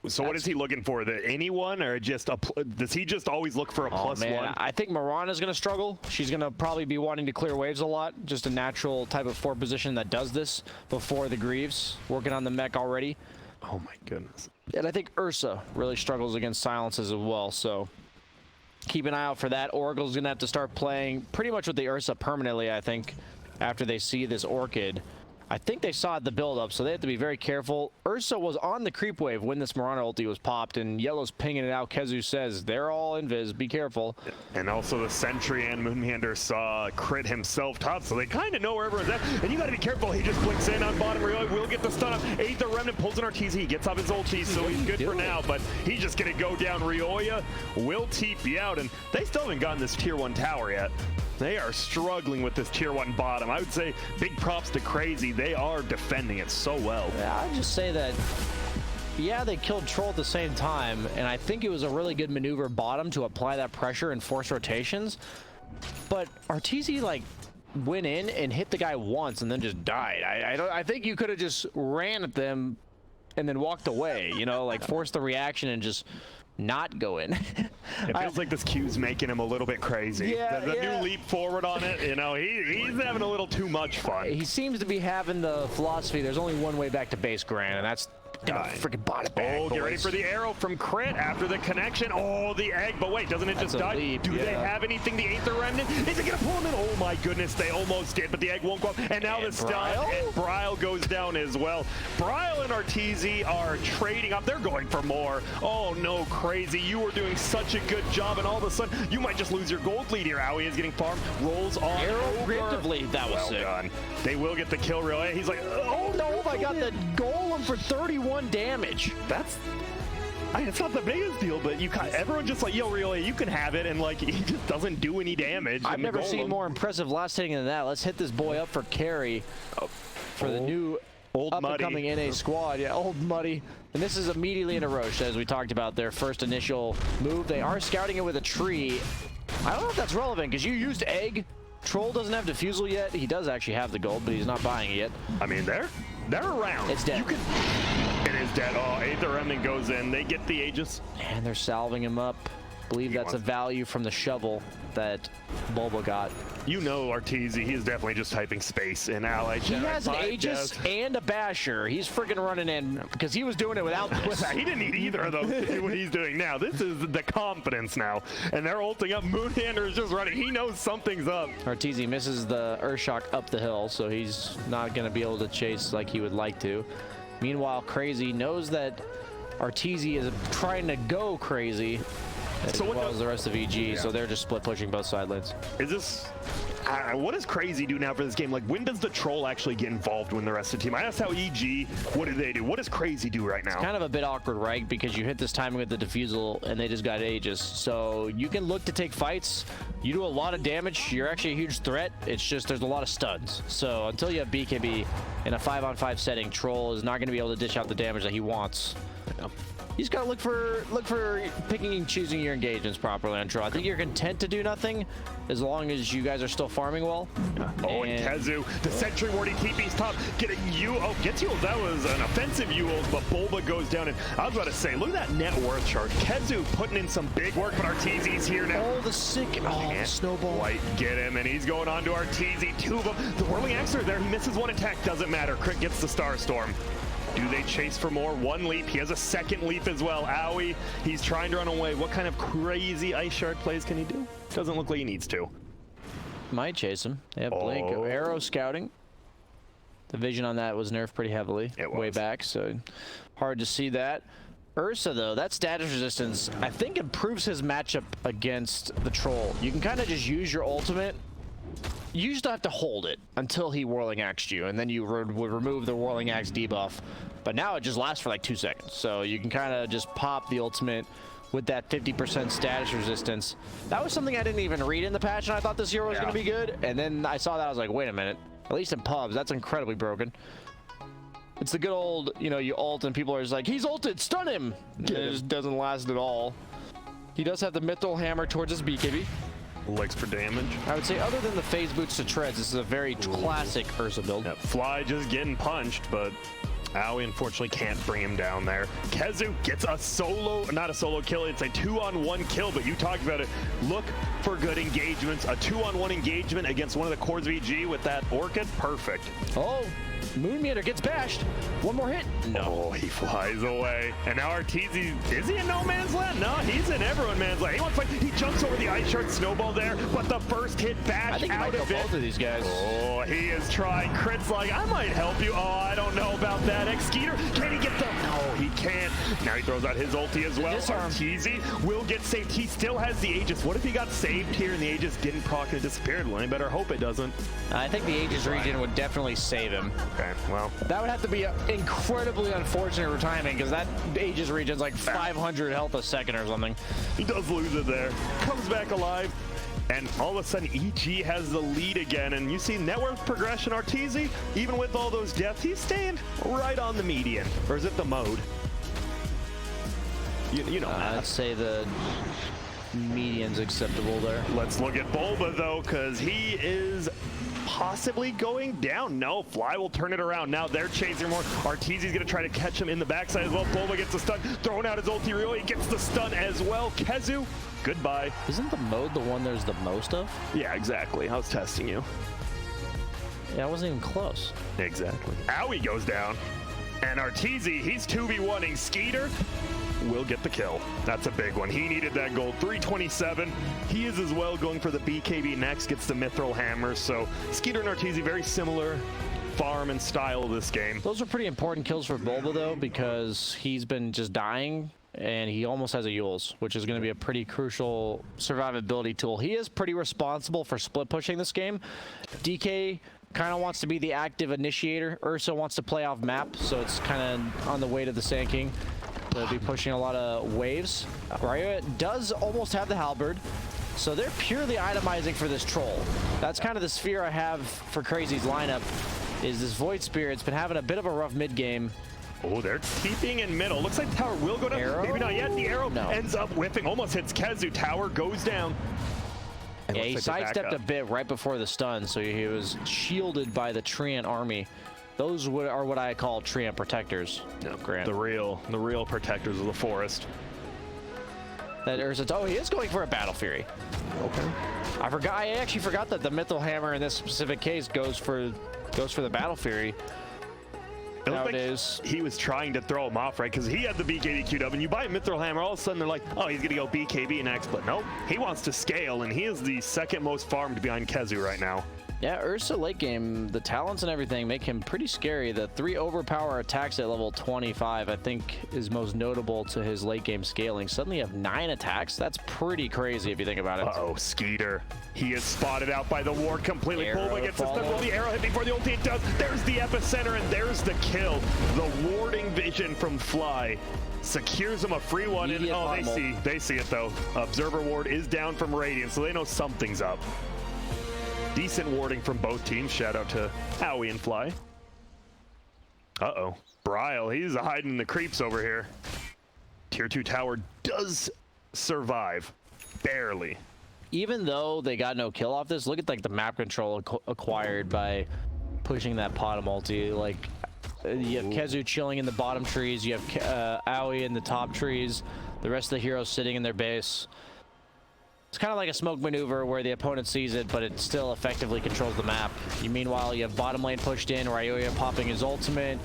So what is he looking for? Anyone, or just does he just always look for a +1? I think Mirana's going to struggle. She's going to probably be wanting to clear waves a lot. Just a natural type of 4 position that does this before the Greaves. Working on the mech already. Oh my goodness. And I think Ursa really struggles against silences as well. So keep an eye out for that. Oracle's going to have to start playing pretty much with the Ursa permanently, I think, after they see this Orchid. I think they saw the build-up, so they have to be very careful. Ursa was on the creep wave when this Mirana ulti was popped, and Yellow's pinging it out. Kezu says, they're all invis, be careful. And also the Sentry and Moonhander saw Crit himself top, so they kind of know where everyone's at. And you got to be careful. He just blinks in on bottom. Ryoya will get the stun up. The Remnant pulls in Arteezy. He gets off his ulti, so he's good for now, but he's just going to go down. Ryoya will TP out, and they still haven't gotten this tier 1 tower yet. They are struggling with this tier 1 bottom. I would say big props to Crazy. They are defending it so well. Yeah, I'd just say that, yeah, they killed Troll at the same time, and I think it was a really good maneuver bottom to apply that pressure and force rotations. But Arteezy, like, went in and hit the guy once and then just died. I think you could have just ran at them and then walked away, you know, like forced the reaction and just not go in. It feels like this Q's making him a little bit crazy. Yeah, the new leap forward on it, you know, he's having a little too much fun. He seems to be having the philosophy, there's only one way back to base grand, and that's freaking bot it back. Oh, get ready for the arrow from Crit after the connection. Oh, the egg, but wait, doesn't it just die? Leap, Do they have anything? The Aether Remnant? Is it going to pull him in? Oh my goodness, they almost did, but the egg won't go up. And now the stun, and Bryle goes down as well. Bryle and Arteezy are trading up. They're going for more. Oh no, crazy. You were doing such a good job, and all of a sudden, you might just lose your gold lead here. Owie is getting farmed, rolls on Preemptively, that was sick. Done. They will get the kill reel. He's like, Oh no, I got the golem for 31 damage. It's not the biggest deal, but everyone just like, yo, Rio, you can have it, and like he just doesn't do any damage. I've never seen more impressive last hitting than that. Let's hit this boy up for carry for the new up-and-coming NA squad. Yeah, old Muddy. And this is immediately in a Roche, as we talked about their first initial move. They are scouting it with a tree. I don't know if that's relevant, because you used egg. Troll doesn't have defusal yet. He does actually have the gold, but he's not buying it yet. I mean, they're around. It's dead. It is dead. Oh, Aether Remnant goes in. They get the Aegis. And they're salving him up. Believe that's a value from the shovel that Bulba got. You know Arteezy, he is definitely just typing space in ally chat. He has an Aegis and a Basher. He's freaking running in because he was doing it without this. He didn't need either of those to do what he's doing now. This is the confidence now. And they're ulting up. Moonhander is just running. He knows something's up. Arteezy misses the Earthshock up the hill, so he's not going to be able to chase like he would like to. Meanwhile, Crazy knows that Arteezy is trying to go crazy, as well as the rest of EG, so they're just split pushing both side lanes. Is this... what does Crazy do now for this game? Like, when does the Troll actually get involved when the rest of the team? I asked how EG, what do they do? What does Crazy do right now? It's kind of a bit awkward, right? Because you hit this timing with the defusal, and they just got Aegis. So you can look to take fights. You do a lot of damage. You're actually a huge threat. It's just there's a lot of stuns. So until you have BKB in a 5-on-5 setting, Troll is not going to be able to dish out the damage that he wants. You just gotta look for picking and choosing your engagements properly on Troll. I think you're content to do nothing as long as you guys are still farming well. Oh, and Kezu, the Sentry Ward, he TP's top, getting you. Oh, gets you. That was an offensive ult, but Bulba goes down. And I was about to say, look at that net worth chart. Kezu putting in some big work, but Arteezy's here now. Oh, the snowball. White get him, and he's going on to Arteezy. Two of them. The Whirling Axe are there. He misses one attack. Doesn't matter. Crit gets the Starstorm. Do they chase for more? One leap. He has a second leap as well. Owie, he's trying to run away. What kind of crazy Ice Shard plays can he do? Doesn't look like he needs to. Might chase him. They have Blink. Arrow scouting. The vision on that was nerfed pretty heavily way back, so hard to see that. Ursa, though, that status resistance, I think improves his matchup against the Troll. You can kind of just use your ultimate. You used to have to hold it until he Whirling Axed you, and then you would remove the Whirling Axe debuff. But now it just lasts for like 2 seconds. So you can kind of just pop the ultimate with that 50% status resistance. That was something I didn't even read in the patch, and I thought this hero was going to be good. And then I saw that, I was like, wait a minute. At least in pubs, that's incredibly broken. It's the good old, you know, you ult and people are just like, he's ulted, stun him! And it just doesn't last at all. He does have the Mithril Hammer towards his BKB. Legs for damage. I would say other than the phase boots to treads, this is a very classic Ursa build. Yep. Fly just getting punched, but Owie unfortunately can't bring him down there. Kezu gets a solo, not a solo kill, it's a 2-on-1 kill, but you talked about it. Look for good engagements. A 2-on-1 engagement against one of the cores of EG with that Orchid, perfect. Oh, Moonmeter gets bashed. One more hit. No. Oh, he flies away. And now Arteezy, is he in no man's land? No, he's in everyone man's land. He wants to fight. He jumps over the Ice Shard snowball there, but the first hit bash out of it. Both of these guys. Oh, he is trying. Crit's like, I might help you. Oh, I don't know about that. X-Skeeter, can he get the... No, he can't. Now he throws out his ulti as well. Arteezy will get saved. He still has the Aegis. What if he got saved here and the Aegis didn't proc and disappeared? Well, I better hope it doesn't. I think the Aegis regen would definitely save him. Okay, well. That would have to be incredibly unfortunate for timing, because that Aegis regen's like 500 health a second or something. He does lose it there. Comes back alive. And all of a sudden, EG has the lead again. And you see net worth progression. Arteezy, even with all those deaths, he's staying right on the median. Or is it the mode? You know that. I'd say the median's acceptable there. Let's look at Bulba, though, because he is possibly going down. No, Fly will turn it around. Now they're chasing more. Arteezy's going to try to catch him in the backside as well. Bulba gets the stun, throwing out his ulti. He gets the stun as well. Kezu, goodbye. Isn't the mode the one there's the most of? Yeah, exactly. I was testing you. Yeah, I wasn't even close. Exactly. Owie goes down. And Arteezy, he's 2v1ing Skeeter. Will get the kill. That's a big one. He needed that gold. 327. He is as well going for the BKB next. Gets the Mithril Hammer. So Skeeter and Arteezy, very similar farm and style of this game. Those are pretty important kills for Bulba, though, because he's been just dying, and he almost has a Yules, which is going to be a pretty crucial survivability tool. He is pretty responsible for split pushing this game. DK kind of wants to be the active initiator. Ursa wants to play off map, so it's kind of on the way to the Sand King. They'll be pushing a lot of waves. Ryu does almost have the halberd, so they're purely itemizing for this troll. That's kind of the sphere I have for Crazy's lineup, is this Void Spirit's been having a bit of a rough mid game. Oh, they're TPing in middle. Looks like the tower will go down. Arrow? Maybe not yet. The arrow No. ends up whipping. Almost hits Kezu. Tower goes down. And Yeah, he looks like they're sidestepped back a up. bit right before the stun, so he was shielded by the Treant army. Those are what I call Treant protectors. No, Grant. the real protectors of the forest. That Ursa. Oh, he is going for a Battle Fury. Okay. I actually forgot that the Mithril Hammer in this specific case goes for the Battle Fury. It looked like Nowadays. he was trying to throw him off, right? Because he had the BKB queued up, and you buy Mithril Hammer, all of a sudden they're like, oh, he's going to go BKB next. But nope, he wants to scale, and he is the second most farmed behind Kezu right now. Yeah, Ursa late game, the talents and everything make him pretty scary. The 3 overpower attacks at level 25, I think, is most notable to his late game scaling. Suddenly you have 9 attacks. That's pretty crazy if you think about it. Uh-oh, Skeeter. He is spotted out by the ward completely. Arrow Bulba gets the stun. follow. Will the arrow hit before the ulti? It does. There's the epicenter, and there's the kill. The warding vision from Fly secures him a free one. And, Immediate oh, bottom they see it, though. Observer ward is down from Radiant, so they know something's up. Decent warding from both teams. Shout out to Owie and Fly. Uh-oh. Bryle, he's hiding in the creeps over here. Tier 2 tower does survive. Barely. Even though they got no kill off this, look at like the map control acquired by pushing that pot of multi. Like you have Kezu chilling in the bottom trees, you have Aoi in the top trees, the rest of the heroes sitting in their base. It's kind of like a smoke maneuver where the opponent sees it, but it still effectively controls the map. Meanwhile, you have bottom lane pushed in, Ryoya popping his ultimate,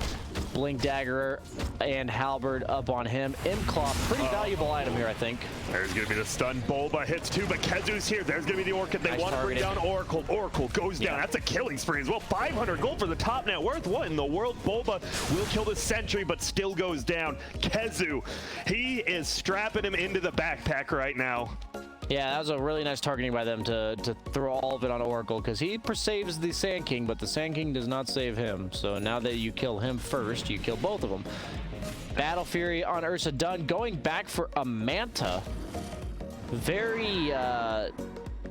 Blink Dagger and Halberd up on him. Imclop, pretty valuable item here, I think. There's going to be the stun. Bulba hits 2, but Kezu's here. There's going to be the Orchid. They Nice want to bring down targeting. Oracle. Oracle goes down. That's a killing spree as well. 500 gold for the top net worth. What in the world? Bulba will kill the sentry, but still goes down. Kezu, he is strapping him into the backpack right now. Yeah, that was a really nice targeting by them to throw all of it on Oracle, because he saves the Sand King, but the Sand King does not save him. So now that you kill him first, you kill both of them. Battle Fury on Ursa done. Going back for a Manta. Very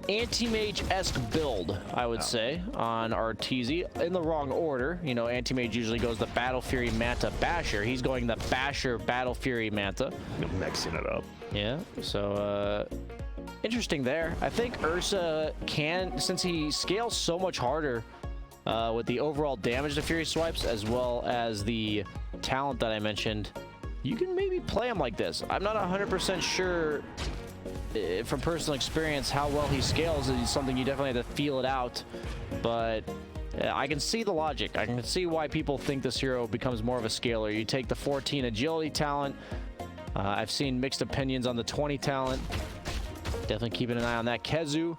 anti-mage-esque build, I would say, on Arteezy. In the wrong order. You know, anti-mage usually goes the Battle Fury Manta Basher. He's going the Basher Battle Fury Manta. Mixing it up. Yeah, so interesting there. I think Ursa can, since he scales so much harder with the overall damage to Fury swipes as well as the talent that I mentioned, you can maybe play him like this. I'm not 100% sure from personal experience how well he scales. Is something you definitely have to feel it out, but I can see the logic. I can see why people think this hero becomes more of a scaler. You take the 14 agility talent. I've seen mixed opinions on the 20 talent. Definitely keeping an eye on that. Kezu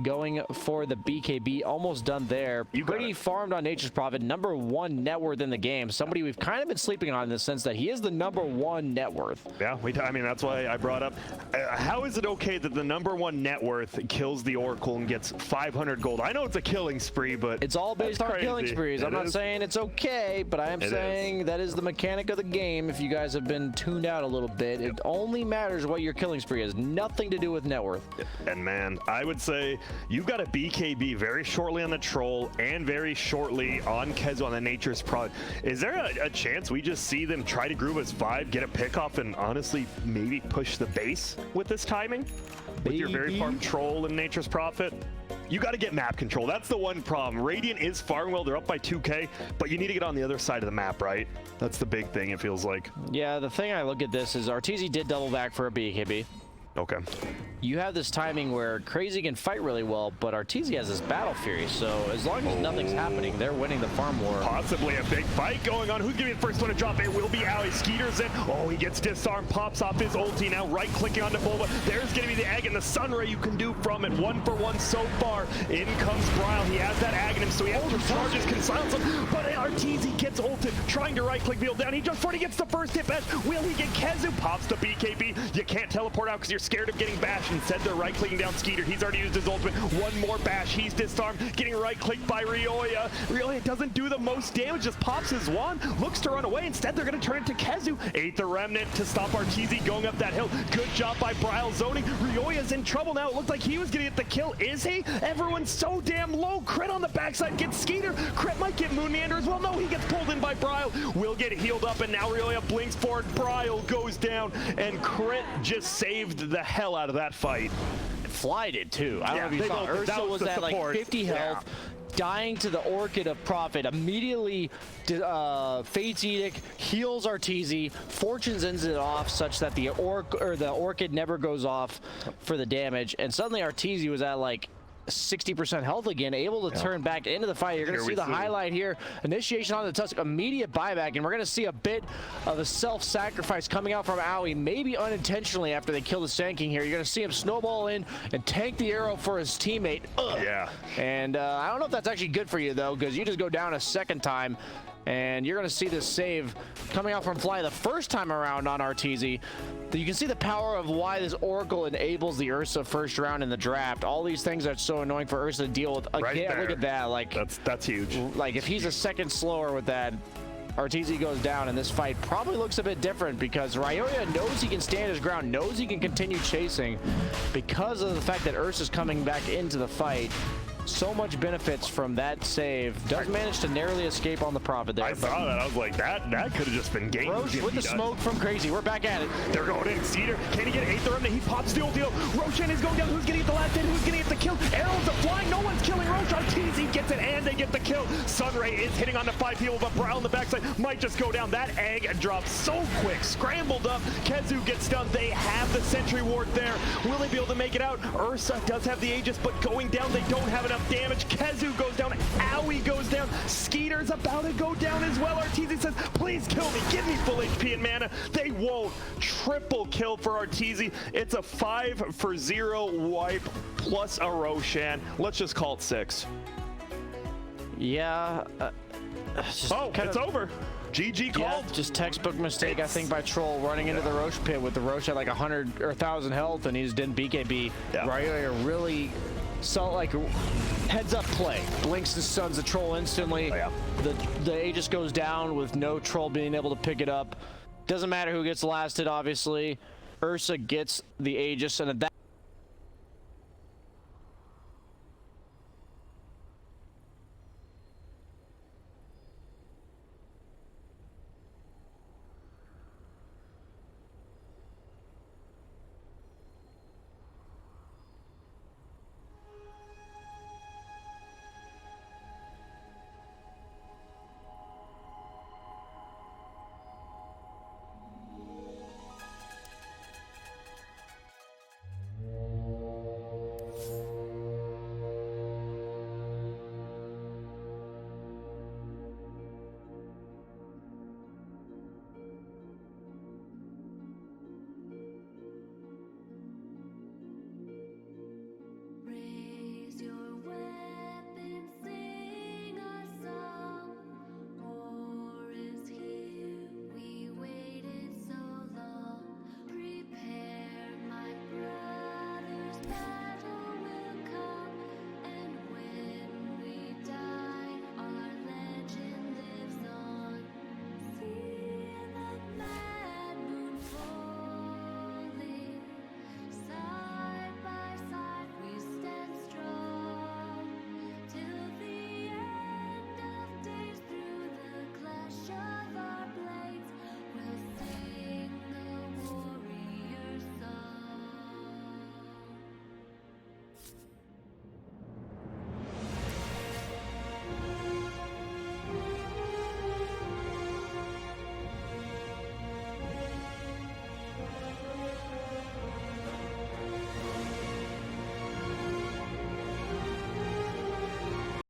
going for the BKB, almost done there. Pretty farmed on Nature's Prophet, #1 net worth in the game. Somebody we've kind of been sleeping on in the sense that he is the #1 net worth. Yeah, I mean, that's why I brought up, how is it okay that the #1 net worth kills the Oracle and gets 500 gold? I know it's a killing spree, but It's all based on killing sprees. I'm not saying it's okay, but I am saying that is the mechanic of the game. If you guys have been tuned out a little bit, it only matters what your killing spree is. Nothing to do with net worth. And man, I would say you've got a BKB very shortly on the Troll and very shortly on Kezu on the Nature's Prod. Is there a chance we just see them try to groove as 5, get a pick off, and honestly maybe push the base with this timing? With your very farm Troll and Nature's Prophet? You got to get map control. That's the one problem. Radiant is farming well. They're up by 2K, but you need to get on the other side of the map, right? That's the big thing, it feels like. Yeah, the thing I look at this is Arteezy did double back for a BKB. Okay. You have this timing where Crazy can fight really well, but Arteezy has this Battle Fury, so as long as nothing's happening, they're winning the farm war. Possibly a big fight going on. Who's going to be the first one to drop? It will be Ali. Skeeter's in. Oh, he gets disarmed, pops off his ulti now, right-clicking onto Bulba. There's going to be the egg and the Sunray you can do from it. 1 for 1 so far. In comes Bryle. He has that ag in him, so he has to charges, can silence him, but Arteezy gets ulted, trying to right-click Veal down. He jumps forward, he gets the first hit bash. Will he get Kezu? Pops the BKB. You can't teleport out because you're scared of getting bashed. Instead, they're right-clicking down Skeeter. He's already used his ultimate. One more bash. He's disarmed. Getting right-clicked by Ryoya. Ryoya doesn't do the most damage. Just pops his wand. Looks to run away. Instead, they're going to turn it to Kezu. Ate the Remnant to stop Arteezy going up that hill. Good job by Bryle zoning. Ryoya's in trouble now. It looked like he was going to get the kill. Is he? Everyone's so damn low. Crit on the backside. Gets Skeeter. Crit might get Moon Meander as well. No, he gets pulled in by Bryle. Will get healed up, and now Ryoya blinks forward. Bryle goes down, and Crit just saved the hell out of that fight. Fly did too. I don't know if you saw. Ursa was at like 50 health, dying to the Orchid of Prophet. Immediately, Fate's Edict heals Arteezy. Fortunes ends it off such that the Orchid never goes off for the damage, and suddenly Arteezy was at like 60% health again, able to turn back into the fight. You're going to see the highlight here. Initiation on the Tusk, immediate buyback, and we're going to see a bit of a self-sacrifice coming out from Aoi, maybe unintentionally after they kill the Sand King here. You're going to see him snowball in and tank the arrow for his teammate. Ugh. Yeah. And I don't know if that's actually good for you, though, because you just go down a second time, and you're going to see this save coming out from Fly the first time around on Arteezy. You can see the power of why this Oracle enables the Ursa first round in the draft. All these things are so annoying for Ursa to deal with. Again, look at that. Like that's huge. Like if he's a second slower with that, Arteezy goes down, and this fight probably looks a bit different because Ryoya knows he can stand his ground, knows he can continue chasing because of the fact that Ursa's coming back into the fight. So much benefits from that save. Does manage to narrowly escape on the Prophet there. I saw that. I was like, that could have just been game. Roche with the smoke from Crazy. We're back at it. They're going in. Cedar, can he get 8th Remnant? He pops the deal. Roshan is going down. Who's going to get the last hit? Who's going to get the kill? Arrows are flying. No one's killing Roche. Arteezy gets it, and they get the kill. Sunray is hitting onto 5 people, but Bryle on the backside might just go down. That egg drops so quick. Scrambled up. Kezu gets done. They have the Sentry Ward there. Will they be able to make it out? Ursa does have the Aegis, but going down, they don't have enough damage. Kezu goes down. Aoi goes down. Skeeter's about to go down as well. Arteezy says, please kill me. Give me full HP and mana. They won't. Triple kill for Arteezy. It's a 5 for 0 wipe plus a Roshan. Let's just call it 6. Yeah. It's over. GG called. Yeah, just textbook mistake, I think, by Troll running into the Roche pit with the Roche at like 100 or 1,000 health, and he just didn't BKB. Yeah. Ryoya really like heads up play. Blinks and stuns the Troll instantly. Oh, yeah. The Aegis goes down with no Troll being able to pick it up. Doesn't matter who gets last hit, obviously. Ursa gets the Aegis, and at that